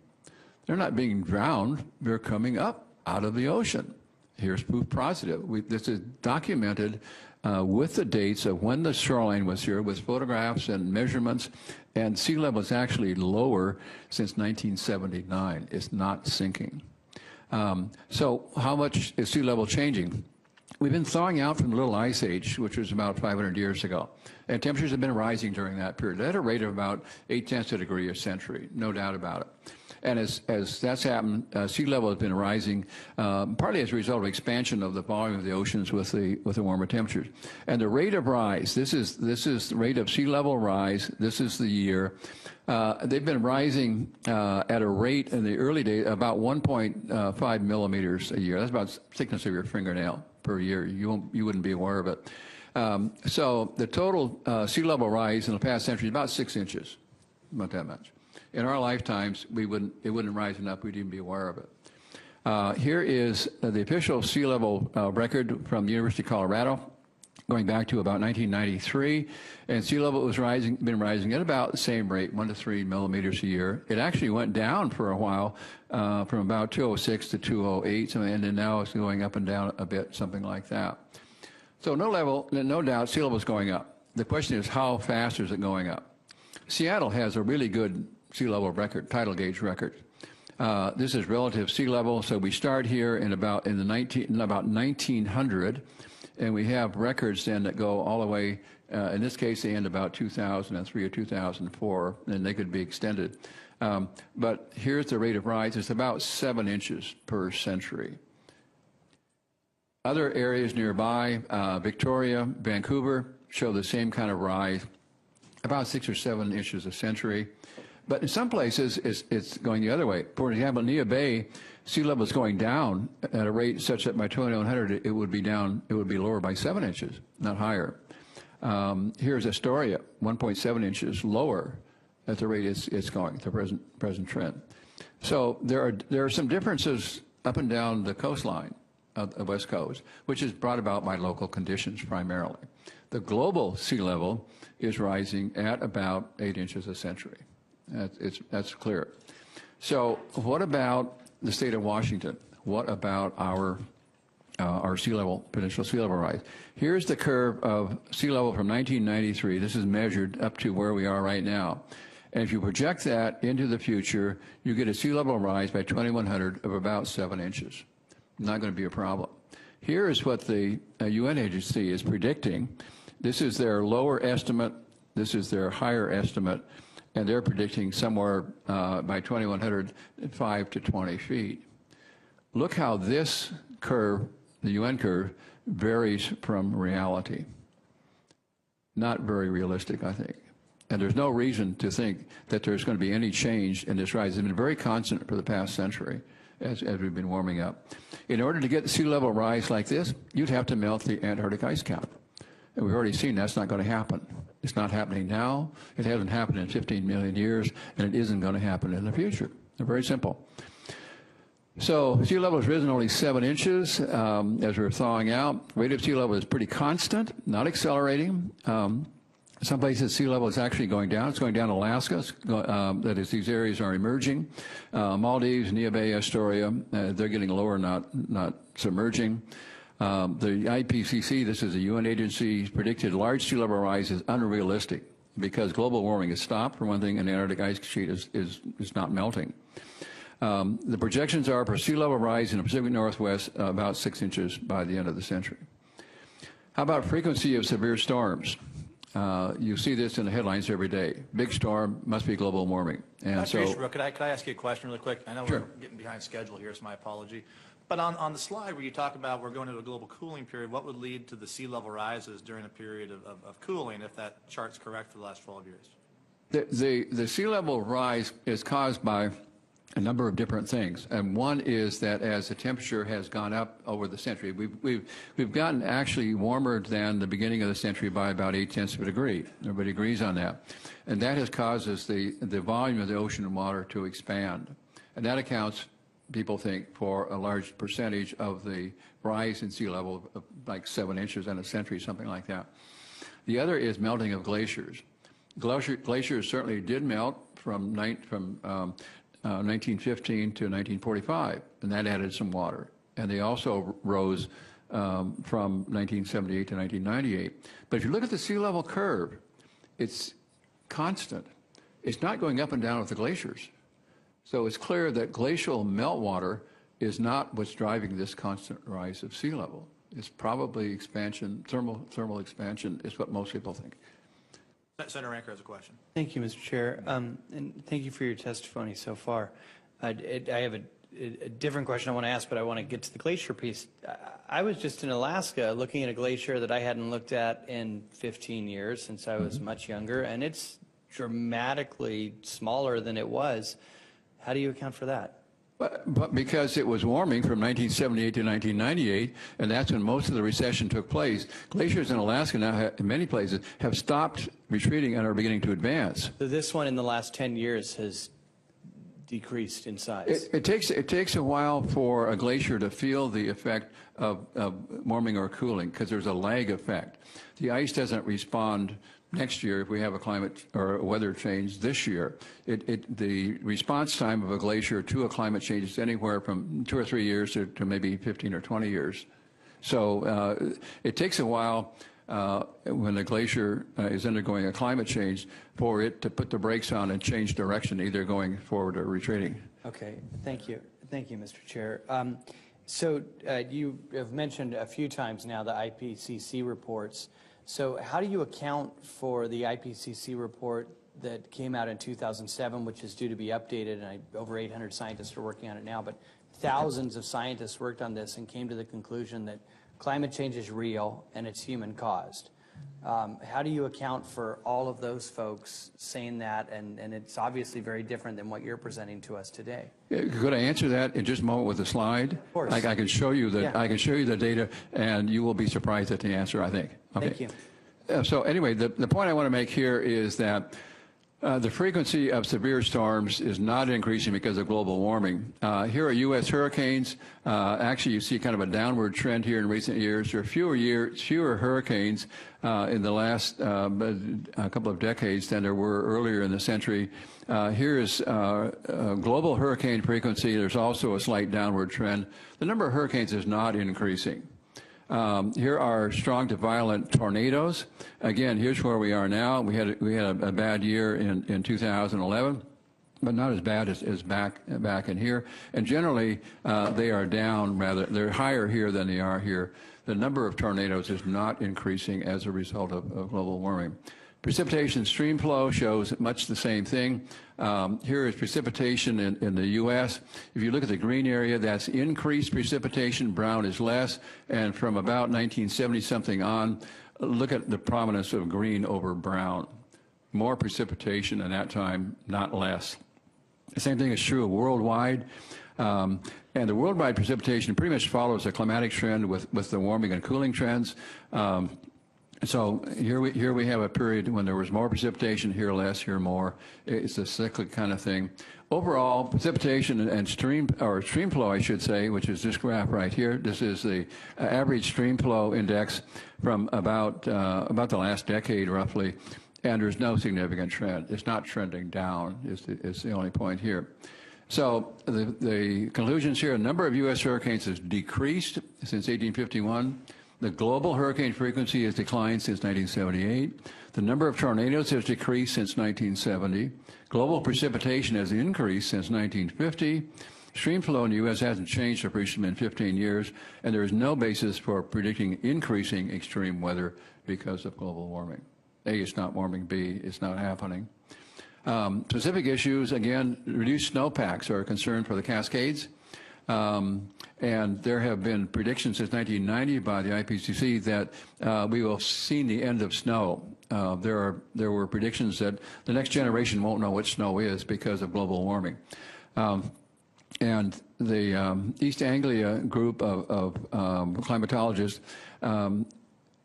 They're not being drowned, they're coming up out of the ocean. Here's proof positive. This is documented with the dates of when the shoreline was here, with photographs and measurements, and sea level is actually lower since 1979. It's not sinking. So how much is sea level changing? We've been thawing out from the Little Ice Age, which was about 500 years ago, and temperatures have been rising during that period at a rate of about 0.8 degrees a century, no doubt about it. And as that's happened, sea level has been rising, partly as a result of expansion of the volume of the oceans with the warmer temperatures. And the rate of rise, this is the rate of sea level rise. This is the year. They've been rising at a rate in the early days about 1.5 millimeters a year. That's about the thickness of your fingernail per year. You wouldn't be aware of it. So the total sea level rise in the past century is about 6 inches, not that much. In our lifetimes, it wouldn't rise enough we'd even be aware of it. Here is the official sea level record from the University of Colorado, going back to about 1993, and sea level was been rising at about the same rate, 1 to 3 millimeters a year. It actually went down for a while, from about 206 to 208, and then now it's going up and down a bit, something like that. So no doubt, sea level is going up. The question is, how fast is it going up? Seattle has a really good sea level record, tidal gauge record. This is relative sea level, so we start here in about 1900, and we have records then that go all the way. In this case, they end about 2003 or 2004, and they could be extended. But here's the rate of rise. It's about 7 inches per century. Other areas nearby, Victoria, Vancouver, show the same kind of rise, about 6 or 7 inches a century. But in some places, it's going the other way. For example, Nia Bay, sea level is going down at a rate such that by 2100, it would be lower by 7 inches, not higher. Here's Astoria, 1.7 inches lower at the rate it's going, the present trend. So there are some differences up and down the coastline of the West Coast, which is brought about by local conditions primarily. The global sea level is rising at about 8 inches a century. That's clear. So what about the state of Washington? What about our sea level, potential sea level rise? Here's the curve of sea level from 1993. This is measured up to where we are right now. And if you project that into the future, you get a sea level rise by 2100 of about 7 inches. Not going to be a problem. Here is what the UN agency is predicting. This is their lower estimate. This is their higher estimate. And they're predicting somewhere by 2100, 5 to 20 feet. Look how this curve, the UN curve, varies from reality. Not very realistic, I think. And there's no reason to think that there's going to be any change in this rise. It's been very constant for the past century as we've been warming up. In order to get the sea level rise like this, you'd have to melt the Antarctic ice cap. And we've already seen that's not going to happen. It's not happening now. It hasn't happened in 15 million years, and it isn't going to happen in the future. They're very simple. So sea level has risen only 7 inches as we're thawing out. Rate of sea level is pretty constant, not accelerating. Some places sea level is actually going down. It's going down in Alaska. That is, these areas are emerging. Maldives, Niue, Astoria, they're getting lower, not submerging. The IPCC, this is a UN agency, predicted large sea level rise is unrealistic because global warming has stopped, for one thing, and the Antarctic ice sheet is not melting. The projections are for sea level rise in the Pacific Northwest about 6 inches by the end of the century. How about frequency of severe storms? You see this in the headlines every day. Big storm, must be global warming. And Dr. so, Easterbrook, could I ask you a question really quick? I know Sure. we're getting behind schedule here, so my apology. But on the slide where you talk about we're going into a global cooling period, what would lead to the sea level rises during a period of cooling, if that chart's correct for the last 12 years? the sea level rise is caused by a number of different things, and one is that as the temperature has gone up over the century, we've gotten actually warmer than the beginning of the century by about 0.8 of a degree. Everybody agrees on that, and that has caused us the volume of the ocean water to expand, and that accounts, people think, for a large percentage of the rise in sea level of like 7 inches in a century, something like that. The other is melting of glaciers. Glaciers certainly did melt from 1915 to 1945, and that added some water. And they also rose from 1978 to 1998. But if you look at the sea level curve, it's constant. It's not going up and down with the glaciers. So it's clear that glacial meltwater is not what's driving this constant rise of sea level. It's probably expansion, thermal expansion is what most people think. Senator Ranker has a question. Thank you, Mr. Chair, and thank you for your testimony so far. I have a different question I want to ask, but I want to get to the glacier piece. I was just in Alaska looking at a glacier that I hadn't looked at in 15 years since I was much younger, and it's dramatically smaller than it was. How do you account for that? But because it was warming from 1978 to 1998, and that's when most of the recession took place, glaciers in Alaska now, in many places, have stopped retreating and are beginning to advance. So this one in the last 10 years has decreased in size. It takes a while for a glacier to feel the effect of warming or cooling because there's a lag effect. The ice doesn't respond next year if we have a climate or a weather change this year. The response time of a glacier to a climate change is anywhere from 2 or 3 years to maybe 15 or 20 years. So it takes a while when the glacier is undergoing a climate change for it to put the brakes on and change direction, either going forward or retreating. Okay, thank you. Thank you, Mr. Chair. So you have mentioned a few times now the IPCC reports. So how do you account for the IPCC report that came out in 2007, which is due to be updated, and over 800 scientists are working on it now, but thousands of scientists worked on this and came to the conclusion that climate change is real and it's human caused. How do you account for all of those folks saying that, and it's obviously very different than what you're presenting to us today? Could I answer that in just a moment with a slide? Of course. I can show you the Yeah. I can show you the data, and you will be surprised at the answer, I think. Okay. Thank you. So anyway, the point I want to make here is that the frequency of severe storms is not increasing because of global warming. Here are U.S. hurricanes. Actually, you see kind of a downward trend here in recent years. There are fewer hurricanes in the last couple of decades than there were earlier in the century. Here is global hurricane frequency. There's also a slight downward trend. The number of hurricanes is not increasing. Here are strong to violent tornadoes. Again, here's where we are now. We had a bad year in 2011, but not as bad as back in here. And generally, they are down rather. They're higher here than they are here. The number of tornadoes is not increasing as a result of global warming. Precipitation stream flow shows much the same thing. Here is precipitation in the U.S. If you look at the green area, that's increased precipitation. Brown is less. And from about 1970-something on, look at the prominence of green over brown. More precipitation in that time, not less. The same thing is true worldwide. And the worldwide precipitation pretty much follows a climatic trend with the warming and cooling trends. So here we have a period when there was more precipitation, here less, here more. It's a cyclic kind of thing. Overall, precipitation and stream flow, I should say, which is this graph right here. This is the average stream flow index from about the last decade, roughly. And there's no significant trend. It's not trending down. Is the only point here. So the conclusions here: a number of U.S. hurricanes has decreased since 1851. The global hurricane frequency has declined since 1978. The number of tornadoes has decreased since 1970. Global precipitation has increased since 1950. Stream flow in the U.S. hasn't changed appreciably in 15 years, and there is no basis for predicting increasing extreme weather because of global warming. A, it's not warming. B, it's not happening. Specific issues, again, reduced snowpacks are a concern for the Cascades. And there have been predictions since 1990 by the IPCC that we will see the end of snow. There were predictions that the next generation won't know what snow is because of global warming. And the East Anglia group of climatologists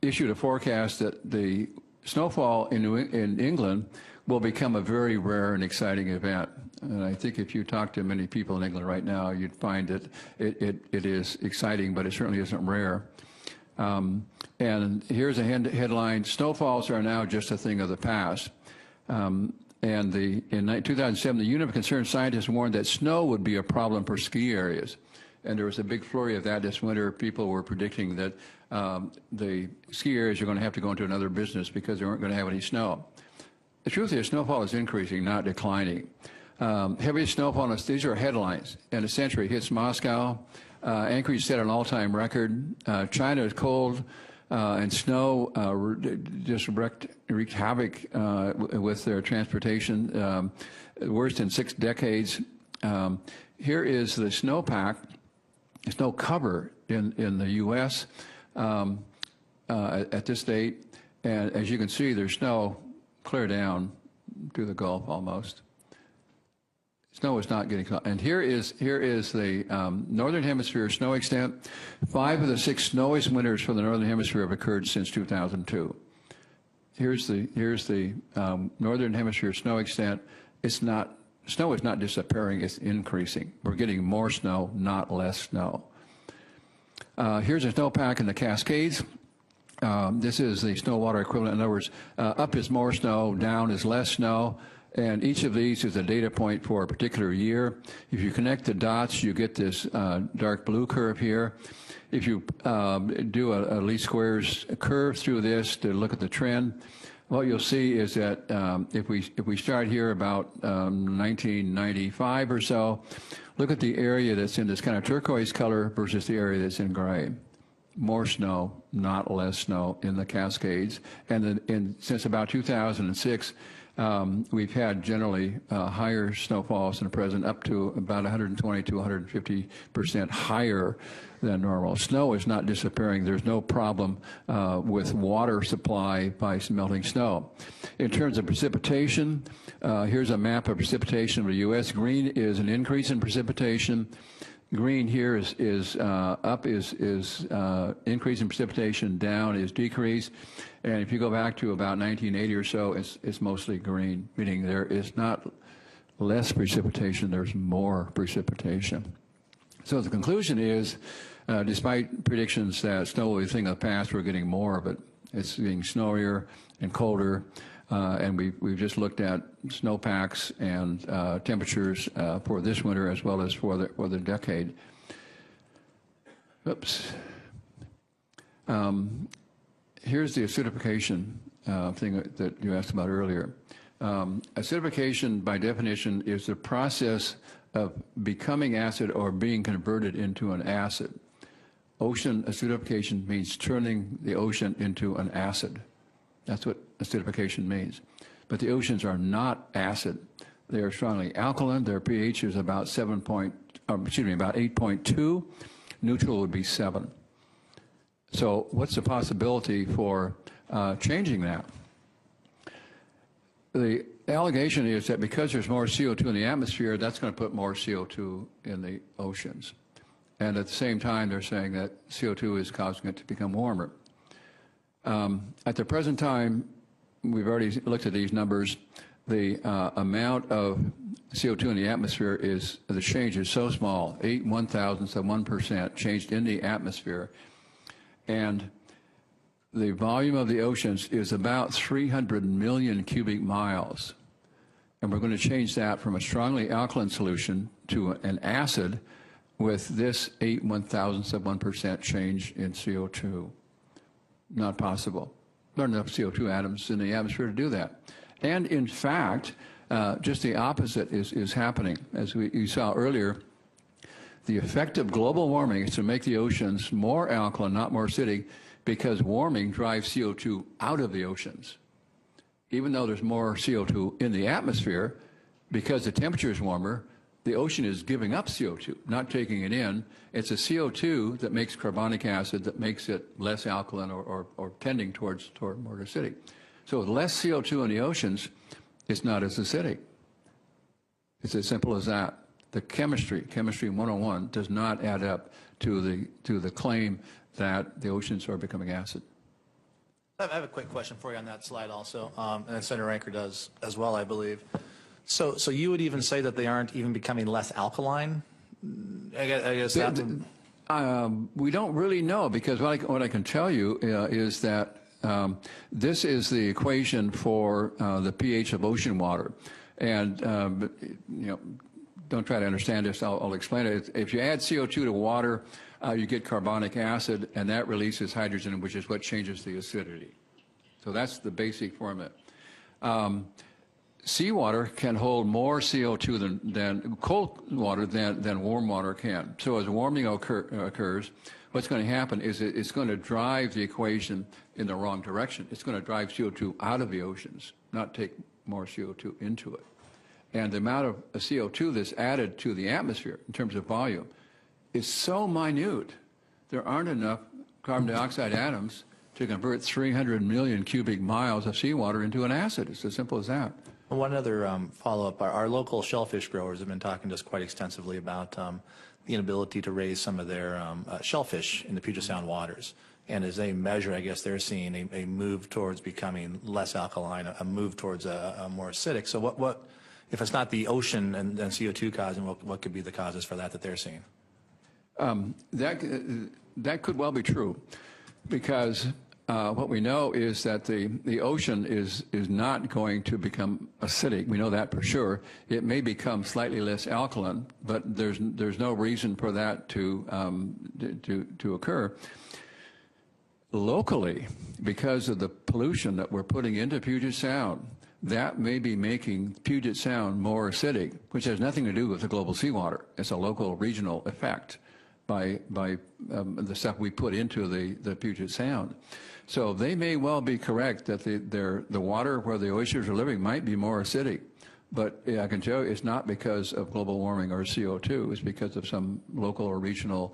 issued a forecast that the snowfall in England will become a very rare and exciting event. And I think if you talk to many people in England right now, you'd find that it is exciting, but it certainly isn't rare. And here's a headline: snowfalls are now just a thing of the past. And in 2007, the Unit of Concerned Scientists warned that snow would be a problem for ski areas. And there was a big flurry of that this winter. People were predicting that the ski areas are going to have to go into another business because they weren't going to have any snow. The truth is, snowfall is increasing, not declining. Heaviest snowfall, these are headlines, in a century hits Moscow. Anchorage set an all-time record. China is cold, and snow just wreaked havoc with their transportation, worst in 6 decades. Here is the snowpack, snow cover in the U.S. At this date, and as you can see, there's snow clear down to the Gulf almost. Snow is not getting caught. And here is the Northern Hemisphere snow extent. 5 of the 6 snowiest winters for the Northern Hemisphere have occurred since 2002. Here's the Northern Hemisphere snow extent. Snow is not disappearing, it's increasing. We're getting more snow, not less snow. Here's a snowpack in the Cascades. This is the snow water equivalent. In other words, up is more snow, down is less snow. And each of these is a data point for a particular year. If you connect the dots, you get this dark blue curve here. If you do a least squares curve through this to look at the trend, what you'll see is that if we start here about 1995 or so, look at the area that's in this kind of turquoise color versus the area that's in gray. More snow, not less snow in the Cascades. And then since about 2006, we've had generally higher snowfalls than present, up to about 120 to 150% higher than normal. Snow is not disappearing. There's no problem with water supply by melting snow. In terms of precipitation, here's a map of precipitation of the U.S. Green is an increase in precipitation. green here is up is increase in precipitation, down is decrease. And if you go back to about 1980 or so, it's mostly green, meaning there is not less precipitation, there's more precipitation. So the conclusion is, despite predictions that snow will be a thing of the past, we're getting more of it. It's getting snowier and colder, and we've just looked at snowpacks and temperatures for this winter as well as for the decade. Oops. Here's the acidification thing that you asked about earlier. Acidification, by definition, is the process of becoming acid or being converted into an acid. Ocean acidification means turning the ocean into an acid. That's what acidification means. But the oceans are not acid. They are strongly alkaline. Their pH is about 8.2. Neutral would be 7. So what's the possibility for changing that? The allegation is that because there's more CO2 in the atmosphere, that's going to put more CO2 in the oceans. And at the same time, they're saying that CO2 is causing it to become warmer. At the present time, we've already looked at these numbers. The amount of CO2 in the atmosphere is, the change is so small, 8/1,000ths of 1% changed in the atmosphere. And the volume of the oceans is about 300 million cubic miles. And we're going to change that from a strongly alkaline solution to an acid with this 8/1,000ths of 1% change in CO2. Not possible. There are enough CO2 atoms in the atmosphere to do that. And in fact, just the opposite is happening. As you saw earlier, the effect of global warming is to make the oceans more alkaline, not more acidic, because warming drives CO2 out of the oceans. Even though there's more CO2 in the atmosphere, because the temperature is warmer, the ocean is giving up CO2, not taking it in. It's a CO2 that makes carbonic acid that makes it less alkaline or tending toward more acidic. So with less CO2 in the oceans, it's not as acidic. It's as simple as that. The chemistry 101, does not add up to the claim that the oceans are becoming acid. I have a quick question for you on that slide also, and Senator Ranker does as well, I believe. So you would even say that they aren't even becoming less alkaline? I guess that we don't really know, because what I can tell you is that this is the equation for the pH of ocean water. And, don't try to understand this, I'll explain it. If you add CO2 to water, you get carbonic acid, and that releases hydrogen, which is what changes the acidity. So that's the basic formula. Seawater can hold more CO2 than cold water than warm water can. So as warming occurs, what's going to happen is it's going to drive the equation in the wrong direction. It's going to drive CO2 out of the oceans, not take more CO2 into it. And the amount of CO2 that's added to the atmosphere in terms of volume is so minute, there aren't enough carbon dioxide atoms to convert 300 million cubic miles of seawater into an acid. It's as simple as that. One other follow-up. Our local shellfish growers have been talking to us quite extensively about the inability to raise some of their shellfish in the Puget Sound waters. And as they measure, I guess they're seeing a move towards becoming less alkaline, a move towards a more acidic. So what if it's not the ocean and CO2 causing, what could be the causes for that they're seeing? That could well be true, because what we know is that the ocean is not going to become acidic. We know that for sure. It may become slightly less alkaline, but there's no reason for that to occur. Locally, because of the pollution that we're putting into Puget Sound, that may be making Puget Sound more acidic, which has nothing to do with the global seawater. It's a local regional effect by the stuff we put into the Puget Sound. So they may well be correct that the water where the oysters are living might be more acidic. But I can tell you it's not because of global warming or CO2. It's because of some local or regional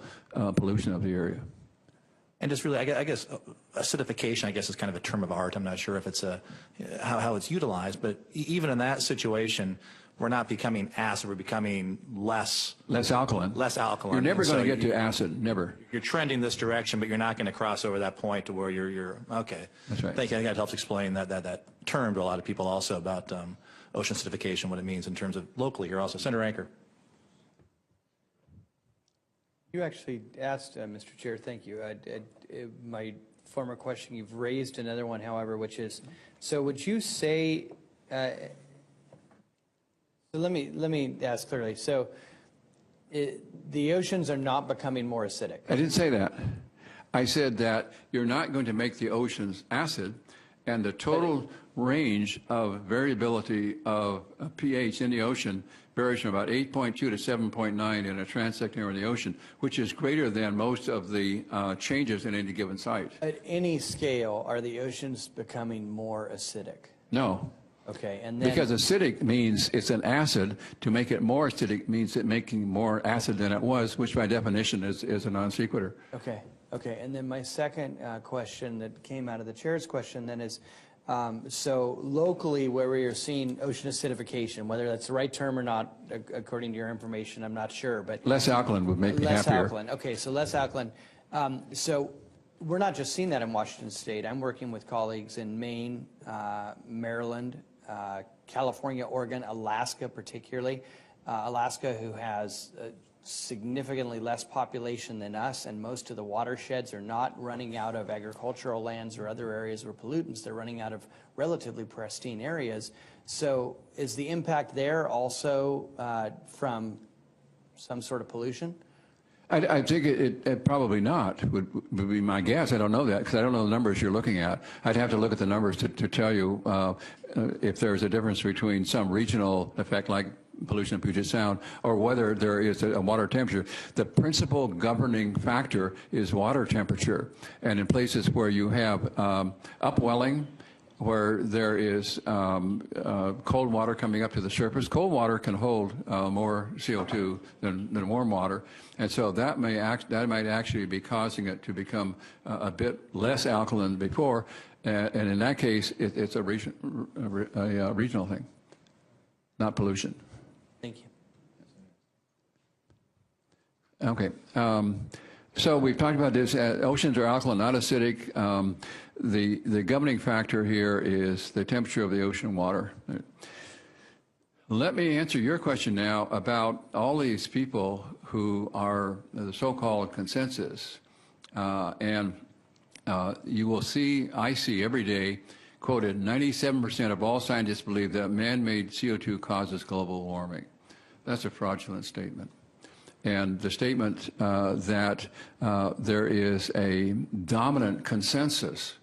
pollution of the area. And just really, I guess, acidification, I guess, is kind of a term of art. I'm not sure if it's how it's utilized, but even in that situation, we're not becoming acid, we're becoming less alkaline. Less alkaline. You're never going to get you, to acid, never. You're trending this direction, but you're not going to cross over that point to where you're okay. That's right. Thank you. I think that helps explain that term to a lot of people also about ocean acidification, what it means in terms of locally here also. Senator Anker. You actually asked, Mr. Chair, thank you. My former question, you've raised another one, however, which is, so would you say, so let me ask clearly. So the oceans are not becoming more acidic. I didn't say that. I said that you're not going to make the oceans acid, and the total range of variability of pH in the ocean varies from about 8.2 to 7.9 in a transect area of the ocean, which is greater than most of the changes in any given site. At any scale, are the oceans becoming more acidic? No. Okay, and then, because acidic means it's an acid. To make it more acidic means it making more acid than it was, which by definition is a non sequitur. Okay, okay. And then my second question that came out of the chair's question then is, so locally where we are seeing ocean acidification, whether that's the right term or not, according to your information, I'm not sure, but less alkaline would make me happier. Less alkaline. Okay, so less alkaline. So we're not just seeing that in Washington State. I'm working with colleagues in Maine, Maryland, California, Oregon, Alaska particularly. Alaska, who has significantly less population than us, and most of the watersheds are not running out of agricultural lands or other areas or pollutants. They're running out of relatively pristine areas. So is the impact there also from some sort of pollution? I think it probably not would be my guess. I don't know that because I don't know the numbers you're looking at. I'd have to look at the numbers to tell you if there's a difference between some regional effect like pollution in Puget Sound or whether there is a water temperature. The principal governing factor is water temperature. And in places where you have upwelling, where there is cold water coming up to the surface. Cold water can hold more CO2 than warm water, and so that might actually be causing it to become a bit less alkaline than before, and in that case, it's a regional thing, not pollution. Thank you. Okay. So we've talked about this. Oceans are alkaline, not acidic. The governing factor here is the temperature of the ocean water. Let me answer your question now about all these people who are the so-called consensus. You will see, I see every day, quoted, 97% of all scientists believe that man-made CO2 causes global warming. That's a fraudulent statement. And the statement that there is a dominant consensus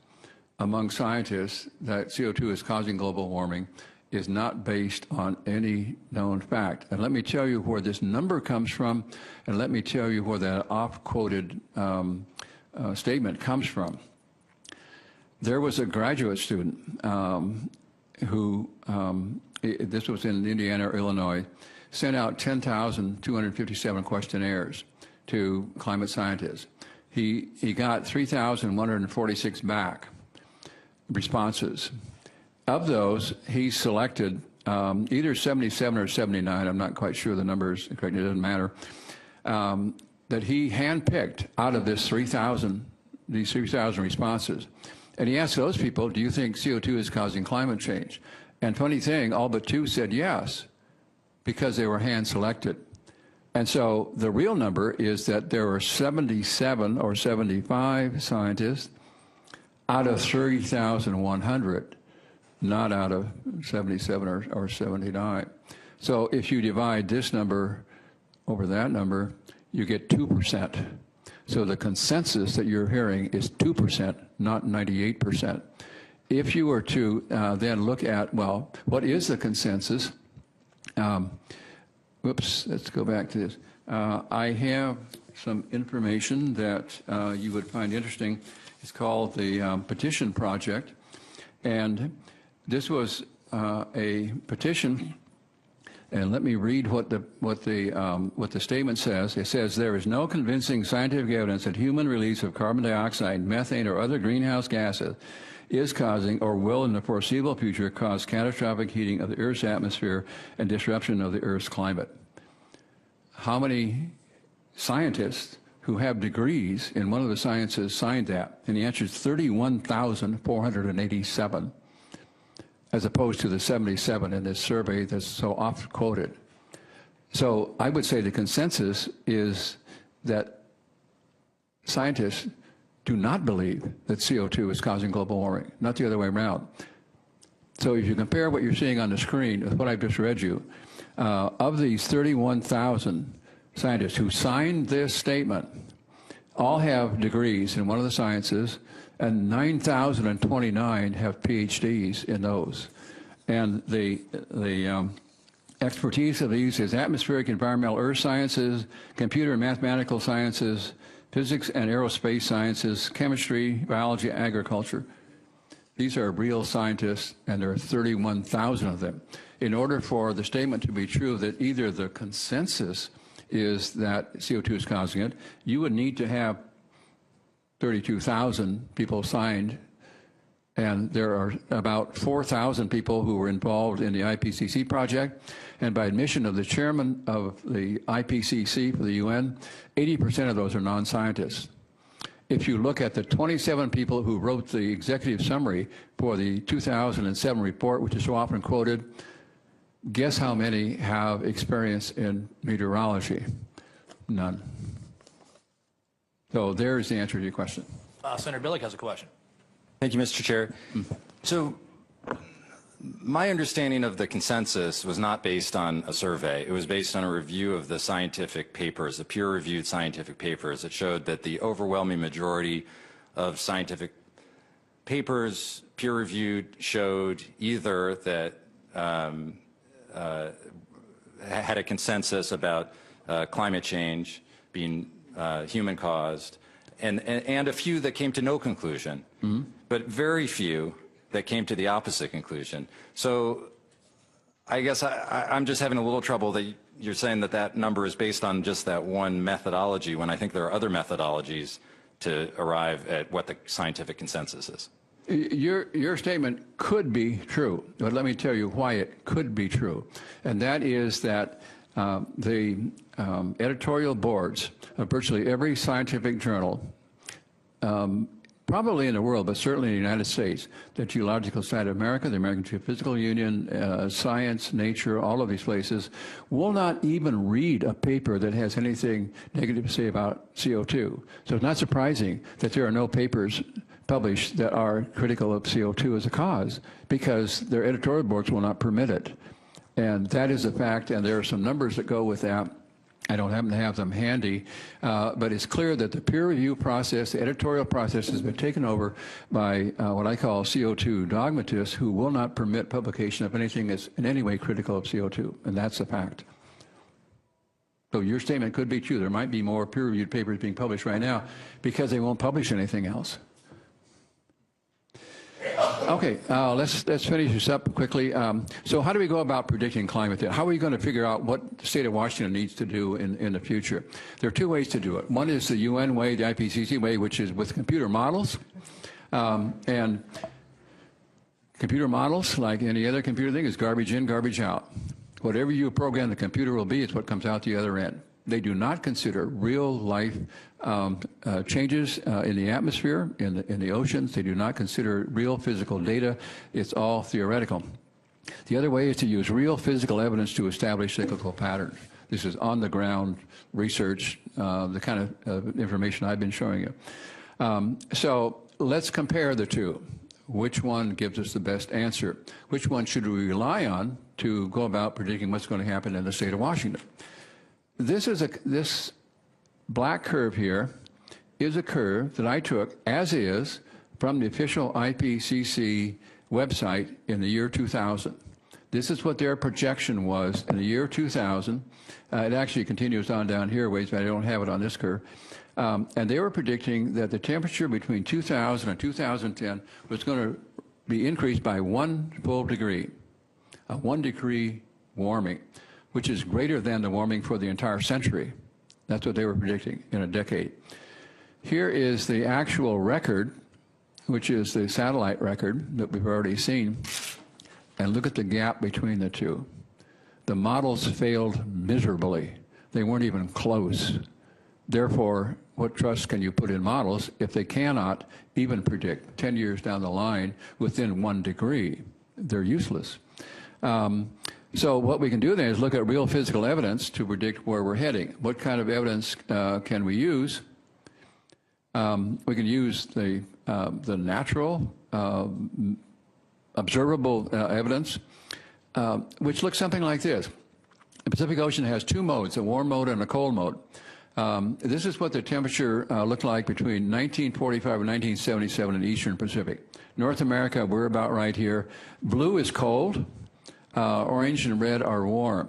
among scientists that CO2 is causing global warming is not based on any known fact. And let me tell you where this number comes from, and let me tell you where that off-quoted statement comes from. There was a graduate student who, this was in Indiana, Illinois, sent out 10,257 questionnaires to climate scientists. He got 3,146 back responses. Of those, he selected either 77 or 79, I'm not quite sure the numbers, correct, it doesn't matter, that he handpicked out of these 3,000 responses. And he asked those people, do you think CO2 is causing climate change? And funny thing, all but 2 said yes, because they were hand-selected. And so the real number is that there were 77 or 75 scientists out of 3,100, not out of 77 or 79. So if you divide this number over that number, you get 2%. So the consensus that you're hearing is 2%, not 98%. If you were to then look at, well, what is the consensus? Whoops, let's go back to this. I have some information that you would find interesting. It's called the Petition Project. And this was a petition And let me read what the statement says. It says, there is no convincing scientific evidence that human release of carbon dioxide, methane, or other greenhouse gases is causing or will in the foreseeable future cause catastrophic heating of the Earth's atmosphere and disruption of the Earth's climate. How many scientists who have degrees in one of the sciences signed that? And the answer is 31,487. As opposed to the 77 in this survey that's so oft quoted. So I would say the consensus is that scientists do not believe that CO2 is causing global warming, not the other way around. So if you compare what you're seeing on the screen with what I've just read you, of these 31,000 scientists who signed this statement, all have degrees in one of the sciences, and 9,029 have PhDs in those. And the expertise of these is atmospheric, environmental, earth sciences, computer and mathematical sciences, physics and aerospace sciences, chemistry, biology, agriculture. These are real scientists, and there are 31,000 of them. In order for the statement to be true that either the consensus is that CO2 is causing it, you would need to have 32,000 people signed, and there are about 4,000 people who were involved in the IPCC project, and by admission of the chairman of the IPCC for the UN, 80% of those are non-scientists. If you look at the 27 people who wrote the executive summary for the 2007 report, which is so often quoted, guess how many have experience in meteorology? None. So there's the answer to your question. Senator Billick has a question. Thank you, Mr. Chair. So my understanding of the consensus was not based on a survey. It was based on a review of the scientific papers, the peer-reviewed scientific papers that showed that the overwhelming majority of scientific papers, peer-reviewed, showed either that had a consensus about climate change being human-caused, and a few that came to no conclusion, but very few that came to the opposite conclusion. So I guess I'm just having a little trouble that you're saying that that number is based on just that one methodology, when I think there are other methodologies to arrive at what the scientific consensus is. Your statement could be true, but let me tell you why it could be true. And that is that the editorial boards of virtually every scientific journal, probably in the world, but certainly in the United States, the Geological Society of America, the American Geophysical Union, Science, Nature, all of these places, will not even read a paper that has anything negative to say about CO2. So it's not surprising that there are no papers published that are critical of CO2 as a cause, because their editorial boards will not permit it. And that is a fact, and there are some numbers that go with that. I don't happen to have them handy, but it's clear that the peer review process, the editorial process, has been taken over by what I call CO2 dogmatists who will not permit publication of anything that's in any way critical of CO2, and that's a fact. So your statement could be true. There might be more peer-reviewed papers being published right now because they won't publish anything else. Okay, let's finish this up quickly. So how do we go about predicting climate? How are we going to figure out what the state of Washington needs to do in the future? There are two ways to do it. One is the UN way, the IPCC way, which is with computer models. And computer models, like any other computer thing, is garbage in, garbage out. Whatever you program the computer will be is what comes out the other end. They do not consider real life changes in the atmosphere, in the oceans. They do not consider real physical data. It's all theoretical. The other way is to use real physical evidence to establish cyclical patterns. This is on-the-ground research, the kind of information I've been showing you. So let's compare the two. Which one gives us the best answer? Which one should we rely on to go about predicting what's going to happen in the state of Washington? This black curve here is a curve that I took as is from the official IPCC website in the year 2000. This is what their projection was in the year 2000. It actually continues on down here a ways, but I don't have it on this curve. And they were predicting that the temperature between 2000 and 2010 was going to be increased by 1 full degree, a 1 degree warming. which is greater than the warming for the entire century. That's what they were predicting in a decade. Here is the actual record, which is the satellite record that we've already seen, and look at the gap between the two. The models failed miserably. They weren't even close. Therefore, what trust can you put in models if they cannot even predict 10 years down the line within 1 degree? They're useless. So what we can do then is look at real physical evidence to predict where we're heading. What kind of evidence can we use? We can use the natural, observable evidence, which looks something like this. The Pacific Ocean has 2 modes, a warm mode and a cold mode. This is what the temperature looked like between 1945 and 1977 in the Eastern Pacific. North America, we're about right here. Blue is cold. Orange and red are warm.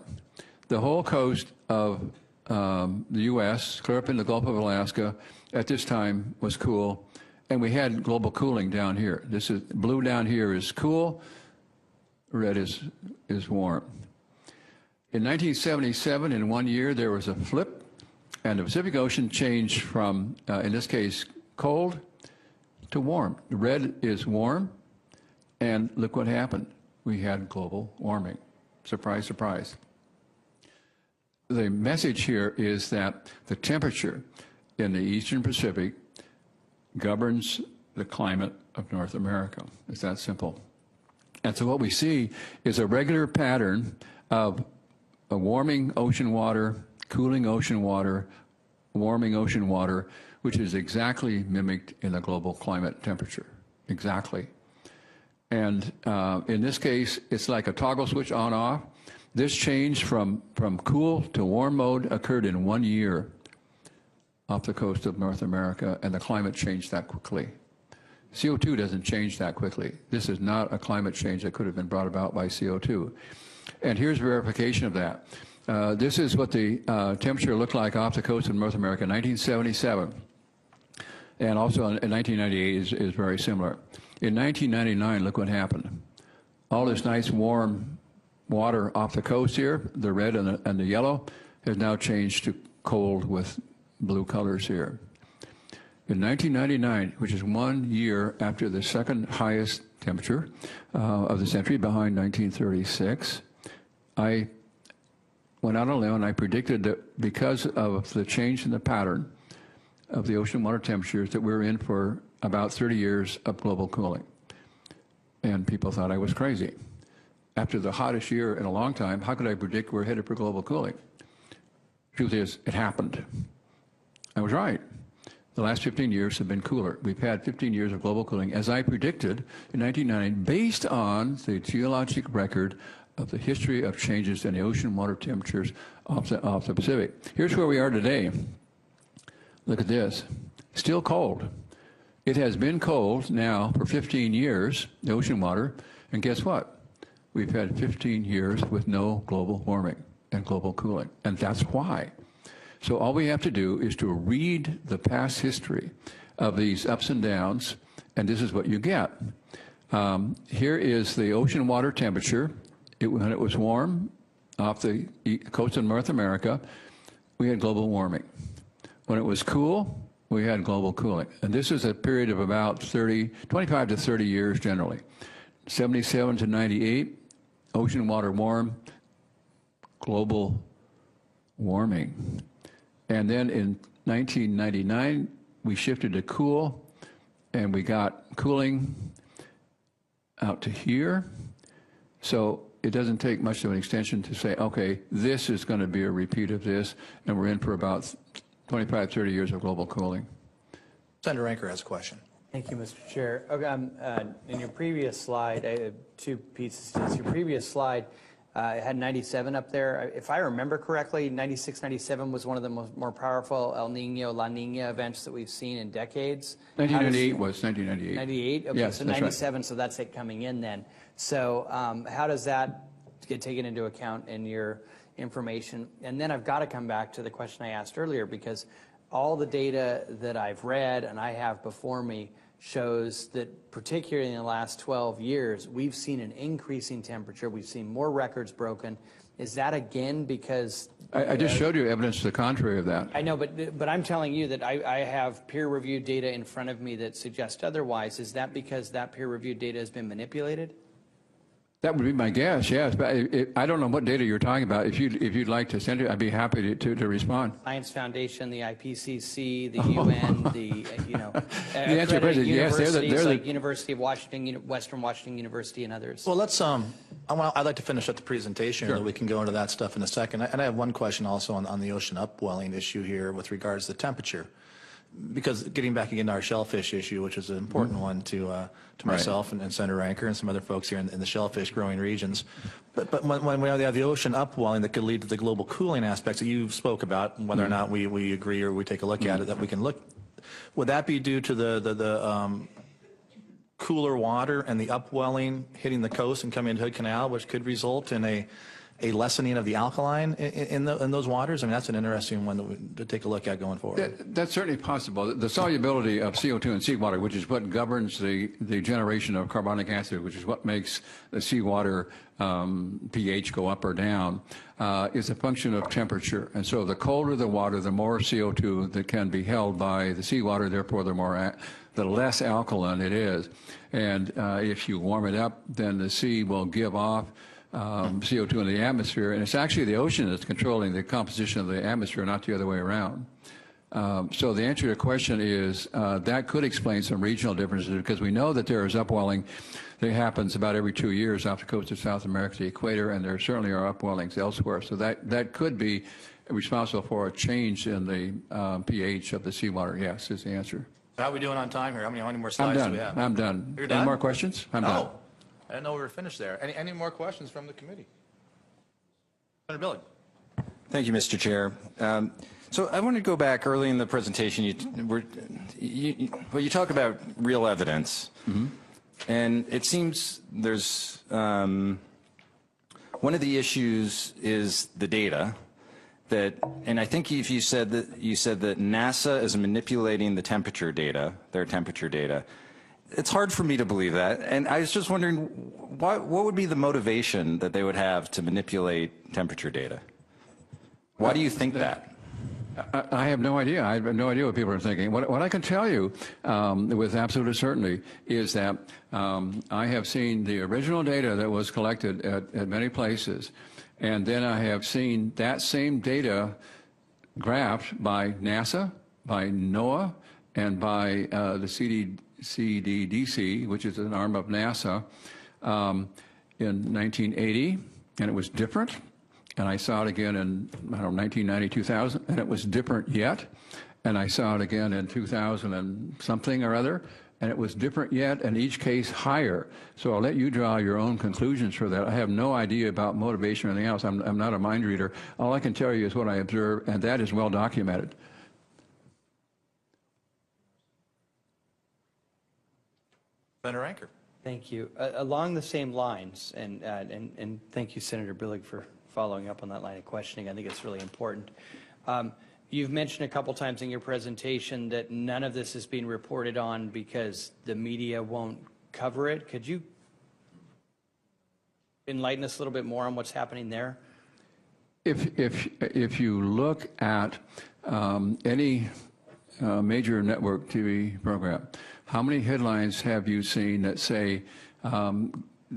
The whole coast of the U.S., clear up in the Gulf of Alaska, at this time was cool, and we had global cooling down here. This is blue down here is cool, red is warm. In 1977, in 1 year, there was a flip, and the Pacific Ocean changed from, in this case, cold to warm. The red is warm, and look what happened. We had global warming. Surprise, surprise. The message here is that the temperature in the Eastern Pacific governs the climate of North America. It's that simple. And so what we see is a regular pattern of a warming ocean water, cooling ocean water, warming ocean water, which is exactly mimicked in the global climate temperature. Exactly. And in this case, it's like a toggle switch on-off. This change from cool to warm mode occurred in 1 year off the coast of North America, and the climate changed that quickly. CO2 doesn't change that quickly. This is not a climate change that could have been brought about by CO2. And here's verification of that. This is what the temperature looked like off the coast of North America in 1977. And also in 1998 is very similar. In 1999, look what happened. All this nice warm water off the coast here, the red and the yellow, has now changed to cold with blue colors here. In 1999, which is 1 year after the second highest temperature of the century, behind 1936, I went out on a limb and I predicted that because of the change in the pattern of the ocean water temperatures, that we're in for about 30 years of global cooling. And people thought I was crazy. After the hottest year in a long time, how could I predict we're headed for global cooling? Truth is, it happened. I was right. The last 15 years have been cooler. We've had 15 years of global cooling, as I predicted in 1990, based on the geologic record of the history of changes in the ocean water temperatures off the Pacific. Here's where we are today. Look at this. Still cold. It has been cold now for 15 years, the ocean water, and guess what? We've had 15 years with no global warming and global cooling, and that's why. So all we have to do is to read the past history of these ups and downs, and this is what you get. Here is the ocean water temperature. When it was warm off the coast of North America, we had global warming. When it was cool, we had global cooling. And this is a period of about 25 to 30 years generally. 77 to 98, ocean water warm, global warming. And then in 1999, we shifted to cool, and we got cooling out to here. So it doesn't take much of an extension to say, okay, this is going to be a repeat of this, and we're in for about 25, 30 years of global cooling. Senator Ranker has a question. Thank you, Mr. Chair. Okay, in your previous slide, I have 2 pieces to this. Your previous slide it had 97 up there. If I remember correctly, 96, 97 was one of the more powerful El Nino, La Nina events that we've seen in decades. 1998 was 1998. 98? Okay, yes, so that's 97, right. so that's it coming in then. So how does that get taken into account in your information? And then I've got to come back to the question I asked earlier, because all the data that I've read and I have before me shows that particularly in the last 12 years, we've seen an increasing temperature. We've seen more records broken Is that again because... I just showed you evidence to the contrary of that. I know, but I'm telling you that I have peer-reviewed data in front of me that suggests otherwise. Is that because that peer-reviewed data has been manipulated? That would be my guess, yes. But I don't know what data you're talking about. If you'd like to send it, I'd be happy to respond. Science Foundation, the IPCC, the UN, the the answer is yes. They're like University of Washington, Western Washington University, and others. Well, let's. I'd like to finish up the presentation, sure. and we can go into that stuff in a second. And I have one question also on the ocean upwelling issue here with regards to temperature. Because getting back again to our shellfish issue, which is an important one to myself and Senator Ranker and some other folks here in the shellfish growing regions. But when we have the ocean upwelling that could lead to the global cooling aspects that you spoke about, whether or not we agree or we take a look at it, that we can look, would that be due to the cooler water and the upwelling hitting the coast and coming into Hood Canal, which could result in a lessening of the alkaline in those waters? I mean, that's an interesting one to take a look at going forward. That's certainly possible. The solubility of CO2 in seawater, which is what governs the generation of carbonic acid, which is what makes the seawater pH go up or down, is a function of temperature. And so the colder the water, the more CO2 that can be held by the seawater, therefore the less alkaline it is. And if you warm it up, then the sea will give off CO2 in the atmosphere, and it's actually the ocean that's controlling the composition of the atmosphere, not the other way around. So the answer to your question is that could explain some regional differences, because we know that there is upwelling that happens about every 2 years off the coast of South America to the equator, and there certainly are upwellings elsewhere. So that could be responsible for a change in the pH of the seawater. Yes, is the answer. How are we doing on time here? How many more slides do we have? I'm done. You're done? Any more questions? I'm done. I didn't know we were finished there. Any more questions from the committee? Senator Billig. Thank you, Mr. Chair. So I want to go back early in the presentation. You talk about real evidence, and it seems there's one of the issues is the data. And I think if you said that NASA is manipulating the temperature data, their temperature data. It's hard for me to believe that, and I was just wondering what would be the motivation that they would have to manipulate temperature data? Why do you think that? I have no idea. I have no idea what people are thinking. What I can tell you with absolute certainty is that I have seen the original data that was collected at many places, and then I have seen that same data graphed by NASA, by NOAA, and by the CDDC, which is an arm of NASA, in 1980, and it was different. And I saw it again in, 1990, 2000, and it was different yet. And I saw it again in 2000 and something or other, and it was different yet, and each case higher. So I'll let you draw your own conclusions for that. I have no idea about motivation or anything else. I'm not a mind reader. All I can tell you is what I observe, and that is well documented. Senator Ranker. Thank you. Along the same lines, and thank you, Senator Billig, for following up on that line of questioning. I think it's really important. You've mentioned a couple times in your presentation that none of this is being reported on because the media won't cover it. Could you enlighten us a little bit more on what's happening there? If you look at any major network TV program, how many headlines have you seen that say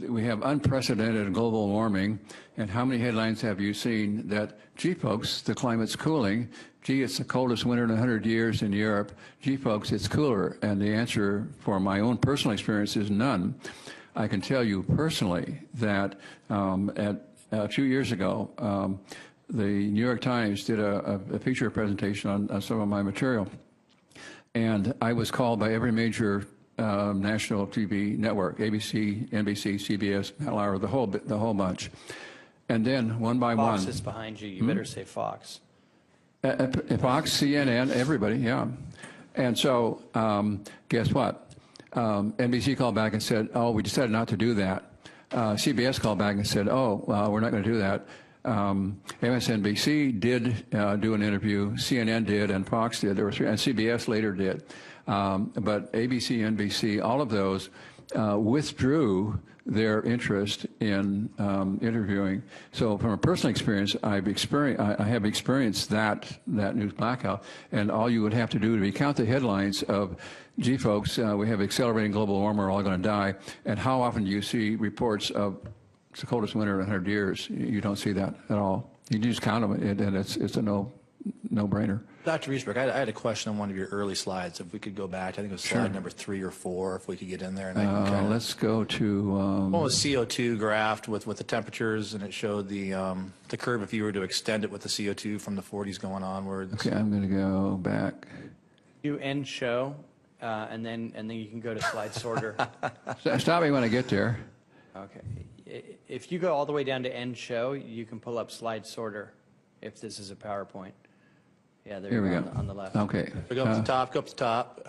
we have unprecedented global warming, and how many headlines have you seen that, gee folks, the climate's cooling, gee, it's the coldest winter in 100 years in Europe, gee folks, it's cooler? And the answer for my own personal experience is none. I can tell you personally that a few years ago, the New York Times did a feature presentation on some of my material, and I was called by every major national TV network, ABC, NBC, CBS, Mallory, the whole bunch. And then one by one. Fox is behind you. You better say Fox. Fox, CNN, everybody, yeah. And so guess what? NBC called back and said, oh, we decided not to do that. CBS called back and said, oh, we're not going to do that. MSNBC did do an interview, CNN did, and Fox did. There were three, and CBS later did. But ABC, NBC, all of those withdrew their interest in interviewing. So from a personal experience, I have experienced that news blackout, and all you would have to do to recount the headlines of, gee folks, we have accelerating global warming, we're all going to die, and how often do you see reports of it's the coldest winter in 100 years? You don't see that at all. You just count them, and it's a no-brainer. Dr. Easterbrook, I had a question on one of your early slides. If we could go back, I think it was slide number 3 or 4, if we could get in there. And I can let's go to... one was CO2 graphed with the temperatures, and it showed the curve if you were to extend it with the CO2 from the 40s going onwards. Okay, I'm going to go back. Do end show, and then you can go to slide sorter. Stop me when I get there. Okay. If you go all the way down to end show, you can pull up slide sorter if this is a PowerPoint. Yeah, there you go on the left. Okay. So go up to the top, go up to the top.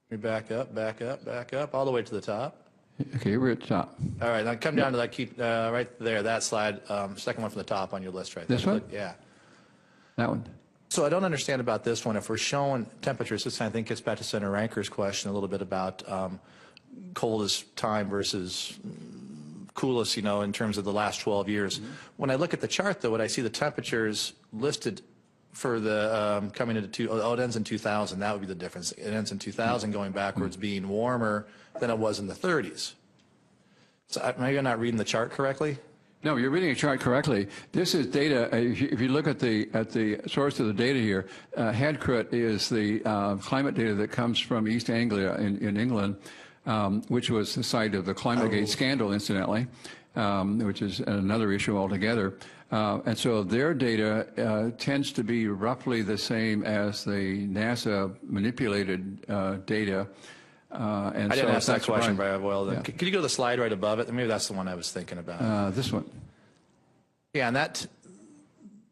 You back up, back up, back up, all the way to the top. Okay, we're at the top. All right, now come down to that key, right there, that slide, second one from the top on your list right there. This one? Yeah. That one. So I don't understand about this one. If we're showing temperatures, this I think gets back to Senator Ranker's question a little bit about coldest time versus coolest, you know, in terms of the last 12 years. Mm-hmm. When I look at the chart, though, what I see the temperatures listed for the coming into it ends in 2000. That would be the difference. It ends in 2000 going backwards, being warmer than it was in the 30s. So maybe I'm not reading the chart correctly. No, you're reading a chart correctly. This is data. If you look at the source of the data here, HADCRUT is the climate data that comes from East Anglia in England, which was the site of the ClimateGate scandal, incidentally, which is another issue altogether. And so their data tends to be roughly the same as the NASA manipulated data. And I didn't ask that question right. very well. Yeah. Could you go to the slide right above it? Maybe that's the one I was thinking about. This one. Yeah, and that.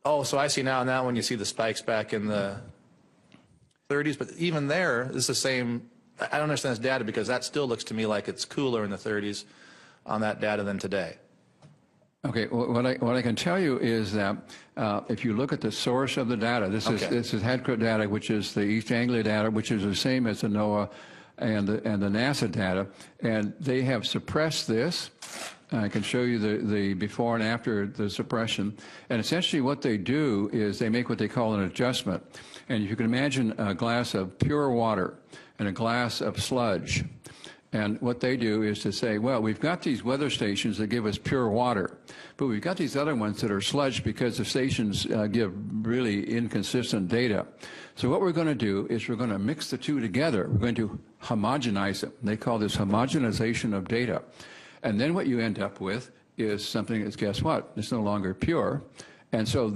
Oh, so I see now. And that one you see the spikes back in the 30s, but even there is the same. I don't understand this data because that still looks to me like it's cooler in the 30s on that data than today. Okay, what I can tell you is that if you look at the source of the data, this is HADCRUT data, which is the East Anglia data, which is the same as the NOAA and the NASA data, and they have suppressed this. I can show you the before and after the suppression. And essentially what they do is they make what they call an adjustment. And if you can imagine a glass of pure water and a glass of sludge. And what they do is to say, well, we've got these weather stations that give us pure water, but we've got these other ones that are sludge because the stations give really inconsistent data. So what we're going to do is we're going to mix the two together. We're going to homogenize them. They call this homogenization of data. And then what you end up with is something that's, guess what? It's no longer pure. And so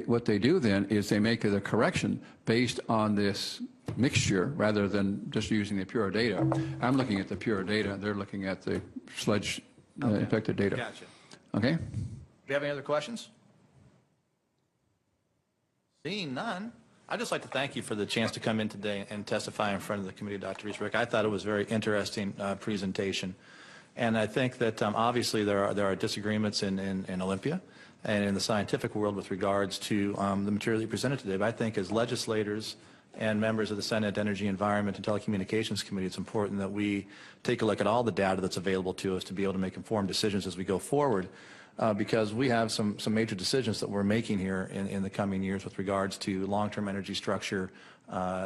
what they do then is they make the correction based on this mixture rather than just using the pure data. I'm looking at the pure data. They're looking at the sludge infected data. Gotcha. Okay? Do you have any other questions? Seeing none, I'd just like to thank you for the chance to come in today and testify in front of the committee, Dr. Easterbrook. I thought it was a very interesting presentation. And I think that obviously there are disagreements in Olympia and in the scientific world with regards to the material you presented today. But I think as legislators and members of the Senate Energy, Environment, and Telecommunications Committee, it's important that we take a look at all the data that's available to us to be able to make informed decisions as we go forward, because we have some major decisions that we're making here in the coming years with regards to long-term energy structure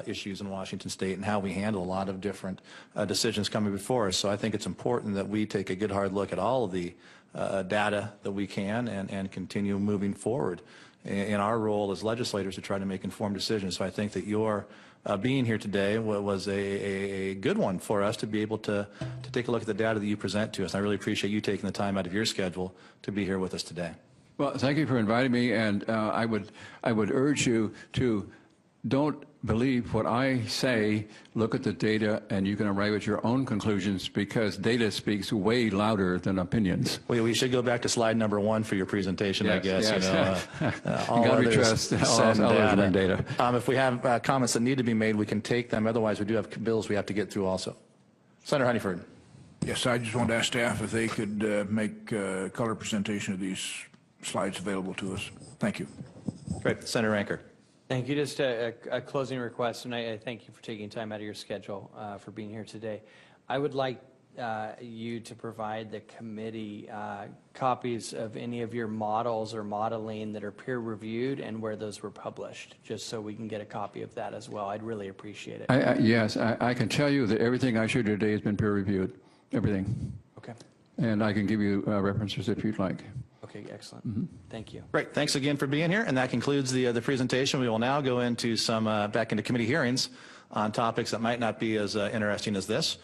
issues in Washington State and how we handle a lot of different decisions coming before us. So I think it's important that we take a good hard look at all of the data that we can and continue moving forward in our role as legislators to try to make informed decisions. So I think that your being here today was a good one for us to be able to take a look at the data that you present to us. And I really appreciate you taking the time out of your schedule to be here with us today. Well, thank you for inviting me, and I would urge you to don't believe what I say. Look at the data, and you can arrive at your own conclusions because data speaks way louder than opinions. Well, we should go back to slide number 1 for your presentation, yes, I guess. Yes. You know, all others trust all data. If we have comments that need to be made, we can take them. Otherwise, we do have bills we have to get through also. Senator Honeyford. Yes, I just want to ask staff if they could make color presentation of these slides available to us. Thank you. Great. Senator Ranker. Thank you. Just a closing request, and I thank you for taking time out of your schedule for being here today. I would like you to provide the committee copies of any of your models or modeling that are peer-reviewed and where those were published, just so we can get a copy of that as well. I'd really appreciate it. Yes, I can tell you that everything I showed you today has been peer-reviewed, everything. Okay. And I can give you references if you'd like. Okay, excellent. Thank you. Great. Thanks again for being here. And that concludes the presentation. We will now go into some back into committee hearings on topics that might not be as interesting as this.